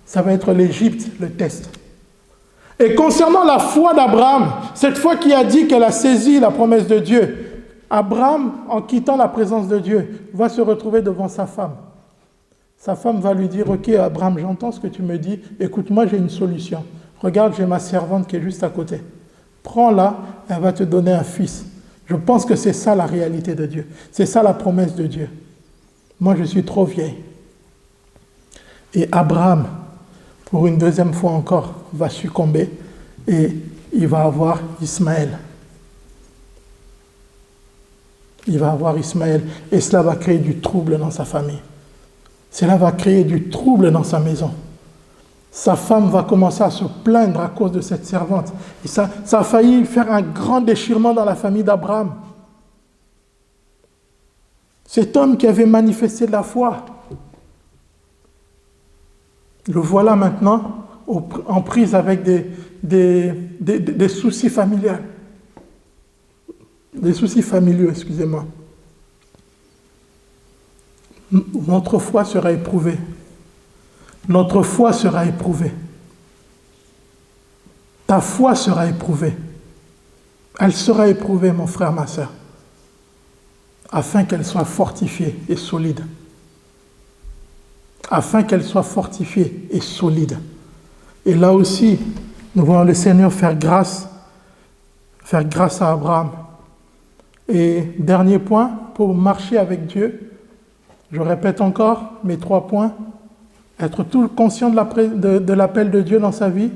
ça va être l'Égypte, le test. Et concernant la foi d'Abraham, cette foi qui a dit qu'elle a saisi la promesse de Dieu, Abraham, en quittant la présence de Dieu, va se retrouver devant sa femme. Sa femme va lui dire, « Ok, Abraham, j'entends ce que tu me dis. Écoute, moi, j'ai une solution. Regarde, j'ai ma servante qui est juste à côté. Prends-la, elle va te donner un fils. » Je pense que c'est ça la réalité de Dieu. C'est ça la promesse de Dieu. Moi, je suis trop vieille. Et Abraham, pour une deuxième fois encore, va succomber et il va avoir Ismaël. Il va avoir Ismaël et cela va créer du trouble dans sa famille. Cela va créer du trouble dans sa maison. Sa femme va commencer à se plaindre à cause de cette servante. Et ça a failli faire un grand déchirement dans la famille d'Abraham. Cet homme qui avait manifesté de la foi, le voilà maintenant en prise avec des soucis familiaux. Des soucis familiaux, excusez-moi. Notre foi sera éprouvée. Notre foi sera éprouvée. Ta foi sera éprouvée. Elle sera éprouvée, mon frère, ma soeur, afin qu'elle soit fortifiée et solide. Afin qu'elle soit fortifiée et solide. Et là aussi, nous voyons le Seigneur faire grâce à Abraham. Et dernier point, pour marcher avec Dieu, je répète encore mes 3 points. Être tout conscient de l'appel de Dieu dans sa vie.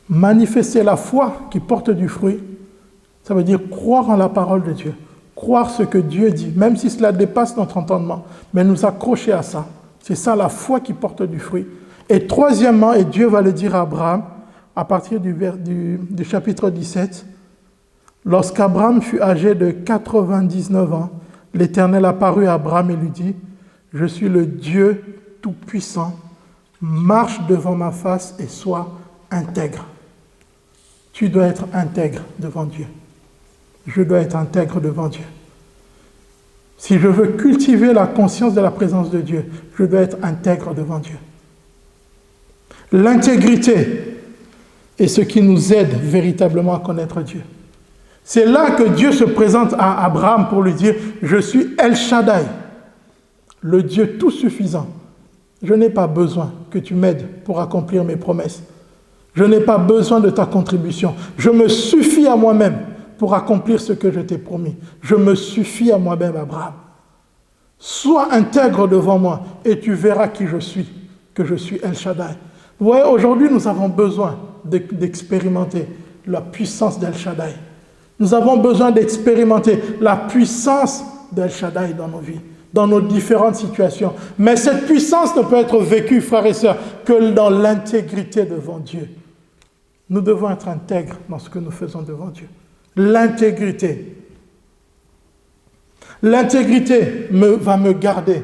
Manifester la foi qui porte du fruit. Ça veut dire croire en la parole de Dieu. Croire ce que Dieu dit, même si cela dépasse notre entendement. Mais nous accrocher à ça. C'est ça la foi qui porte du fruit. Et troisièmement, et Dieu va le dire à Abraham, à partir du chapitre 17, lorsqu'Abraham fut âgé de 99 ans, l'Éternel apparut à Abraham et lui dit, « Je suis le Dieu tout-puissant, marche devant ma face et sois intègre. » Tu dois être intègre devant Dieu. Je dois être intègre devant Dieu. Si je veux cultiver la conscience de la présence de Dieu, je dois être intègre devant Dieu. L'intégrité est ce qui nous aide véritablement à connaître Dieu. C'est là que Dieu se présente à Abraham pour lui dire « Je suis El Shaddai, le Dieu tout suffisant. Je n'ai pas besoin que tu m'aides pour accomplir mes promesses. Je n'ai pas besoin de ta contribution. Je me suffis à moi-même pour accomplir ce que je t'ai promis. Je me suffis à moi-même, Abraham. Sois intègre devant moi et tu verras qui je suis, que je suis El Shaddai. » Vous voyez, aujourd'hui, nous avons besoin d'expérimenter la puissance d'El Shaddai. Nous avons besoin d'expérimenter la puissance d'El Shaddai dans nos vies, dans nos différentes situations. Mais cette puissance ne peut être vécue, frères et sœurs, que dans l'intégrité devant Dieu. Nous devons être intègres dans ce que nous faisons devant Dieu. L'intégrité. L'intégrité va me garder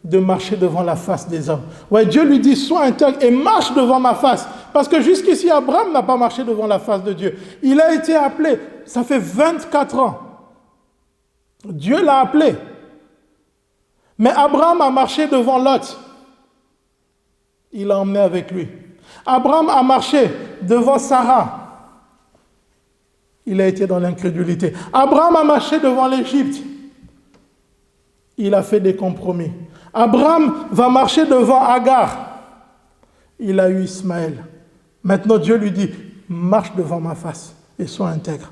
de marcher devant la face des hommes. Ouais, Dieu lui dit, sois intègre et marche devant ma face. Parce que jusqu'ici, Abraham n'a pas marché devant la face de Dieu. Il a été appelé, ça fait 24 ans. Dieu l'a appelé. Mais Abraham a marché devant Lot. Il l'a emmené avec lui. Abraham a marché devant Sarah. Il a été dans l'incrédulité. Abraham a marché devant l'Égypte. Il a fait des compromis. Abraham va marcher devant Agar. Il a eu Ismaël. Maintenant, Dieu lui dit, marche devant ma face et sois intègre.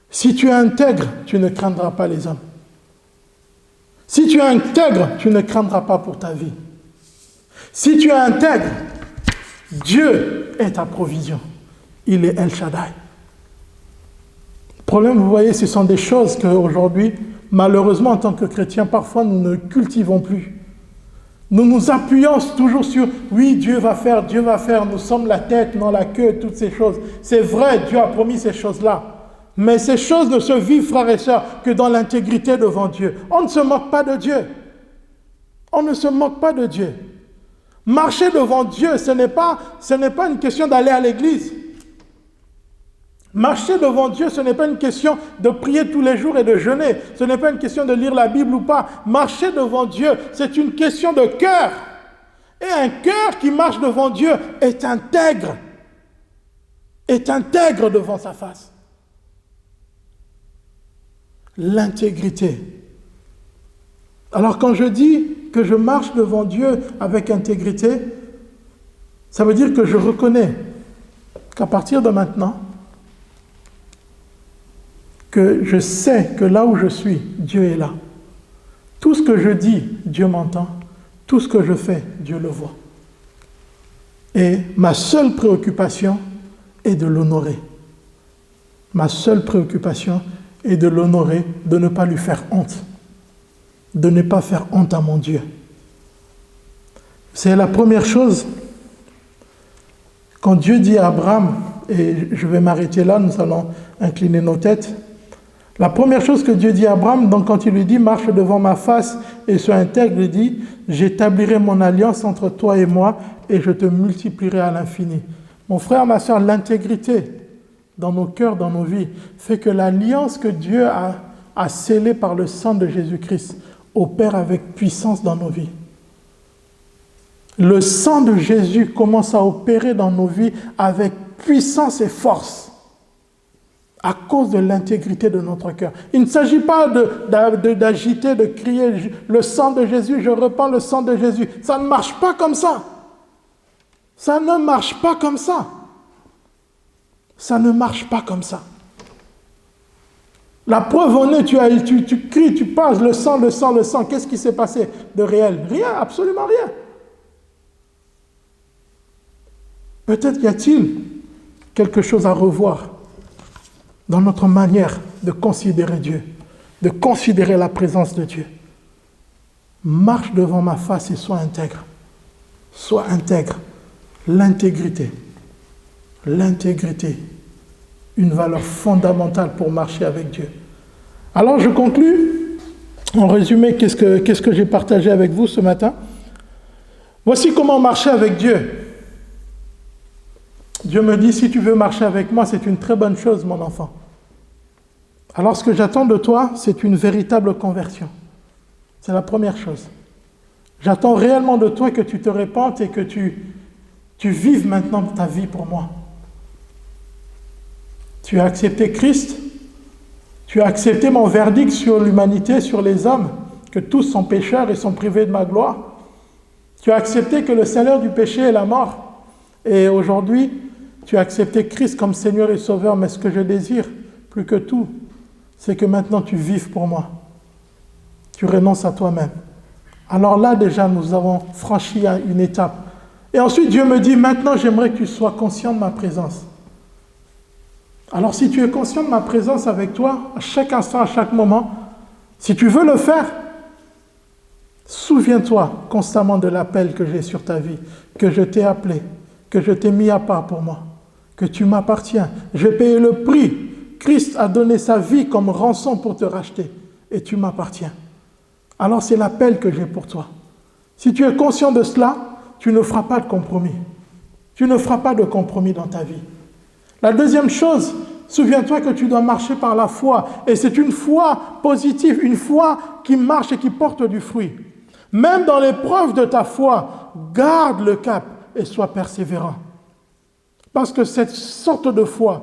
Si tu es intègre, tu ne craindras pas les hommes. Si tu es intègre, tu ne craindras pas pour ta vie. Si tu es intègre, Dieu est ta provision. Il est El Shaddai. Le problème, vous voyez, ce sont des choses qu'aujourd'hui, malheureusement, en tant que chrétiens, parfois, nous ne cultivons plus. Nous nous appuyons toujours sur « oui, Dieu va faire, nous sommes la tête, non la queue, toutes ces choses ». C'est vrai, Dieu a promis ces choses-là. Mais ces choses ne se vivent, frères et sœurs, que dans l'intégrité devant Dieu. On ne se moque pas de Dieu. On ne se moque pas de Dieu. Marcher devant Dieu, ce n'est pas une question d'aller à l'église. Marcher devant Dieu, ce n'est pas une question de prier tous les jours et de jeûner. Ce n'est pas une question de lire la Bible ou pas. Marcher devant Dieu, c'est une question de cœur. Et un cœur qui marche devant Dieu est intègre. Est intègre devant sa face. L'intégrité. Alors quand je dis que je marche devant Dieu avec intégrité, ça veut dire que je reconnais qu'à partir de maintenant, que je sais que là où je suis, Dieu est là. Tout ce que je dis, Dieu m'entend. Tout ce que je fais, Dieu le voit. Et ma seule préoccupation est de l'honorer. Ma seule préoccupation est de l'honorer, de ne pas lui faire honte. De ne pas faire honte à mon Dieu. C'est la première chose. Quand Dieu dit à Abraham, et je vais m'arrêter là, nous allons incliner nos têtes. La première chose que Dieu dit à Abraham, donc quand il lui dit « marche devant ma face et sois intègre », il dit « j'établirai mon alliance entre toi et moi et je te multiplierai à l'infini ». Mon frère, ma soeur, l'intégrité dans nos cœurs, dans nos vies, fait que l'alliance que Dieu a scellée par le sang de Jésus-Christ opère avec puissance dans nos vies. Le sang de Jésus commence à opérer dans nos vies avec puissance et force à cause de l'intégrité de notre cœur. Il ne s'agit pas d'agiter, de crier « le sang de Jésus, je repens le sang de Jésus ». Ça ne marche pas comme ça. Ça ne marche pas comme ça. Ça ne marche pas comme ça. La preuve en est, tu cries, tu passes le sang, le sang, le sang. Qu'est-ce qui s'est passé de réel? Rien, absolument rien. Peut-être y a-t-il quelque chose à revoir dans notre manière de considérer Dieu, de considérer la présence de Dieu. Marche devant ma face et sois intègre. Sois intègre. L'intégrité. L'intégrité. Une valeur fondamentale pour marcher avec Dieu. Alors je conclus. En résumé, qu'est-ce que j'ai partagé avec vous ce matin? Voici comment marcher avec Dieu. Dieu me dit, si tu veux marcher avec moi, c'est une très bonne chose, mon enfant. Alors ce que j'attends de toi, c'est une véritable conversion. C'est la première chose. J'attends réellement de toi que tu te répandes et que tu vives maintenant ta vie pour moi. Tu as accepté Christ, tu as accepté mon verdict sur l'humanité, sur les hommes, que tous sont pécheurs et sont privés de ma gloire. Tu as accepté que le salaire du péché est la mort. Et aujourd'hui, tu as accepté Christ comme Seigneur et Sauveur, mais ce que je désire, plus que tout, c'est que maintenant tu vives pour moi. Tu renonces à toi-même. Alors là, déjà, nous avons franchi une étape. Et ensuite, Dieu me dit, maintenant, j'aimerais que tu sois conscient de ma présence. Alors, si tu es conscient de ma présence avec toi, à chaque instant, à chaque moment, si tu veux le faire, souviens-toi constamment de l'appel que j'ai sur ta vie, que je t'ai appelé, que je t'ai mis à part pour moi, que que tu m'appartiens. J'ai payé le prix. Christ a donné sa vie comme rançon pour te racheter et tu m'appartiens. Alors c'est l'appel que j'ai pour toi. Si tu es conscient de cela, tu ne feras pas de compromis. Tu ne feras pas de compromis dans ta vie. La deuxième chose, souviens-toi que tu dois marcher par la foi. Et c'est une foi positive, une foi qui marche et qui porte du fruit. Même dans l'épreuve de ta foi, garde le cap et sois persévérant. Parce que cette sorte de foi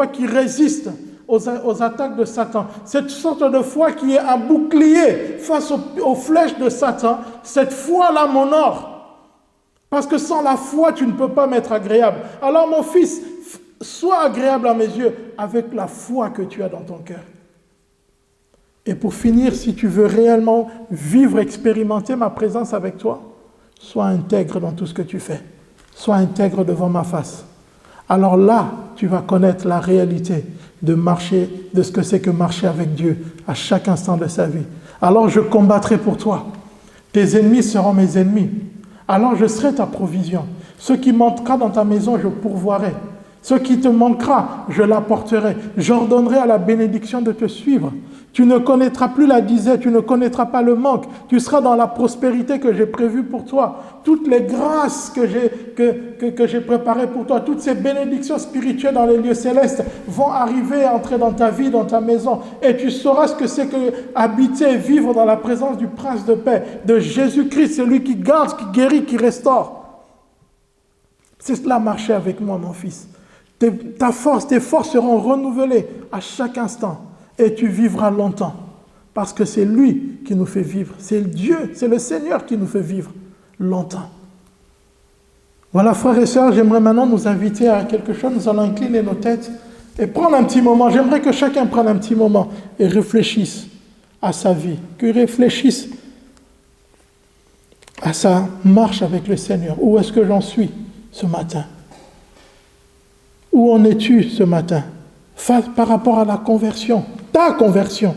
qui résiste aux attaques de Satan, cette sorte de foi qui est un bouclier face aux flèches de Satan, cette foi-là m'honore. Parce que sans la foi, tu ne peux pas m'être agréable. Alors mon fils, sois agréable à mes yeux avec la foi que tu as dans ton cœur. Et pour finir, si tu veux réellement vivre, expérimenter ma présence avec toi, sois intègre dans tout ce que tu fais. Sois intègre devant ma face. Alors là, tu vas connaître la réalité de marcher, de ce que c'est que marcher avec Dieu à chaque instant de sa vie. Alors je combattrai pour toi. Tes ennemis seront mes ennemis. Alors je serai ta provision. Ce qui manquera dans ta maison, je pourvoirai. Ce qui te manquera, je l'apporterai. J'ordonnerai à la bénédiction de te suivre. Tu ne connaîtras plus la disette, tu ne connaîtras pas le manque. Tu seras dans la prospérité que j'ai prévue pour toi. Toutes les grâces que j'ai préparées pour toi, toutes ces bénédictions spirituelles dans les lieux célestes vont arriver et entrer dans ta vie, dans ta maison. Et tu sauras ce que c'est que habiter et vivre dans la présence du Prince de paix, de Jésus-Christ, celui qui garde, qui guérit, qui restaure. C'est cela, marcher avec moi, mon fils. Tes forces seront renouvelées à chaque instant. Et tu vivras longtemps. Parce que c'est lui qui nous fait vivre. C'est Dieu, c'est le Seigneur qui nous fait vivre longtemps. Voilà, frères et sœurs, j'aimerais maintenant nous inviter à quelque chose. Nous allons incliner nos têtes et prendre un petit moment. J'aimerais que chacun prenne un petit moment et réfléchisse à sa vie. Qu'il réfléchisse à sa marche avec le Seigneur. Où est-ce que j'en suis ce matin? Où en es-tu ce matin? Par rapport à la conversion, ta conversion,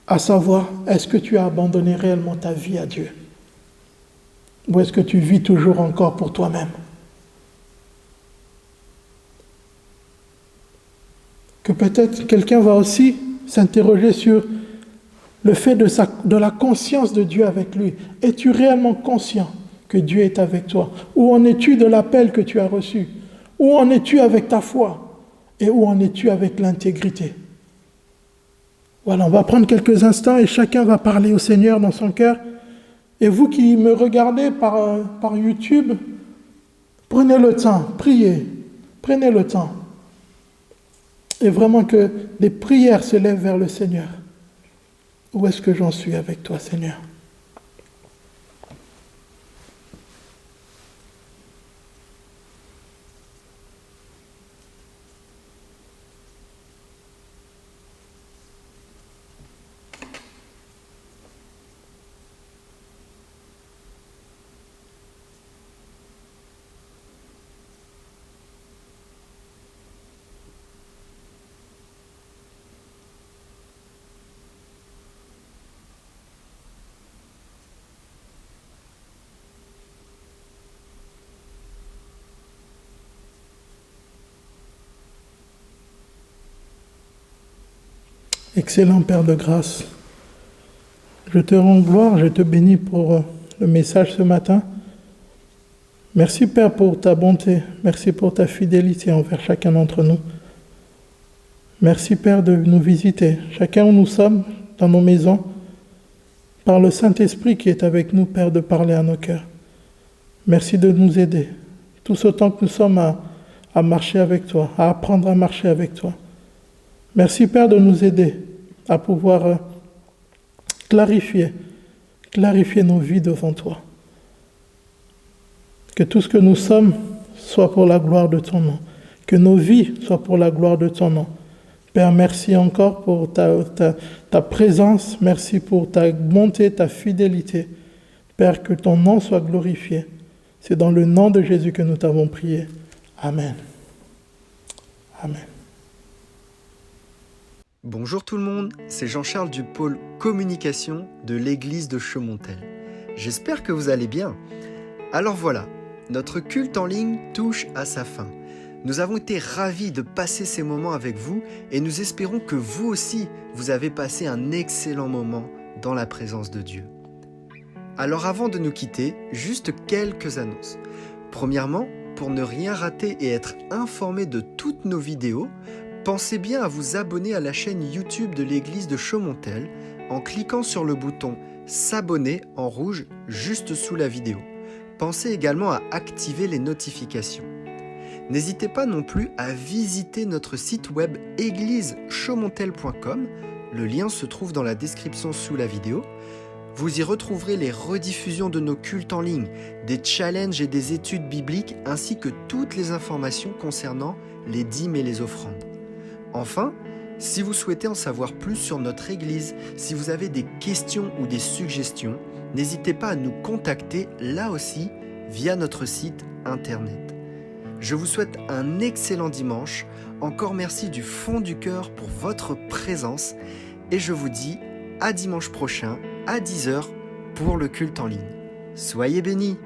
à savoir, est-ce que tu as abandonné réellement ta vie à Dieu? Ou est-ce que tu vis toujours encore pour toi-même? Que peut-être quelqu'un va aussi s'interroger sur le fait de la conscience de Dieu avec lui. Es-tu réellement conscient que Dieu est avec toi? Où en es-tu de l'appel que tu as reçu? Où en es-tu avec ta foi? Et où en es-tu avec l'intégrité? Voilà, on va prendre quelques instants et chacun va parler au Seigneur dans son cœur. Et vous qui me regardez par YouTube, prenez le temps, priez, prenez le temps. Et vraiment que des prières se lèvent vers le Seigneur. Où est-ce que j'en suis avec toi, Seigneur? Excellent Père de grâce, je te rends gloire, je te bénis pour le message ce matin. Merci Père pour ta bonté, merci pour ta fidélité envers chacun d'entre nous. Merci Père de nous visiter, chacun où nous sommes, dans nos maisons, par le Saint-Esprit qui est avec nous, Père, de parler à nos cœurs. Merci de nous aider, tous autant que nous sommes à marcher avec toi, à apprendre à marcher avec toi. Merci Père de nous aider à pouvoir clarifier nos vies devant toi. Que tout ce que nous sommes soit pour la gloire de ton nom. Que nos vies soient pour la gloire de ton nom. Père, merci encore pour ta présence. Merci pour ta bonté, ta fidélité. Père, que ton nom soit glorifié. C'est dans le nom de Jésus que nous t'avons prié. Amen. Amen. Bonjour tout le monde, c'est Jean-Charles du pôle communication de l'église de Chaumontel. J'espère que vous allez bien. Alors voilà, notre culte en ligne touche à sa fin. Nous avons été ravis de passer ces moments avec vous et nous espérons que vous aussi, vous avez passé un excellent moment dans la présence de Dieu. Alors avant de nous quitter, juste quelques annonces. Premièrement, pour ne rien rater et être informé de toutes nos vidéos, pensez bien à vous abonner à la chaîne YouTube de l'église de Chaumontel en cliquant sur le bouton « S'abonner » en rouge juste sous la vidéo. Pensez également à activer les notifications. N'hésitez pas non plus à visiter notre site web église-chaumontel.com. Le lien se trouve dans la description sous la vidéo. Vous y retrouverez les rediffusions de nos cultes en ligne, des challenges et des études bibliques, ainsi que toutes les informations concernant les dîmes et les offrandes. Enfin, si vous souhaitez en savoir plus sur notre Église, si vous avez des questions ou des suggestions, n'hésitez pas à nous contacter là aussi via notre site internet. Je vous souhaite un excellent dimanche, encore merci du fond du cœur pour votre présence et je vous dis à dimanche prochain à 10h pour le culte en ligne. Soyez bénis!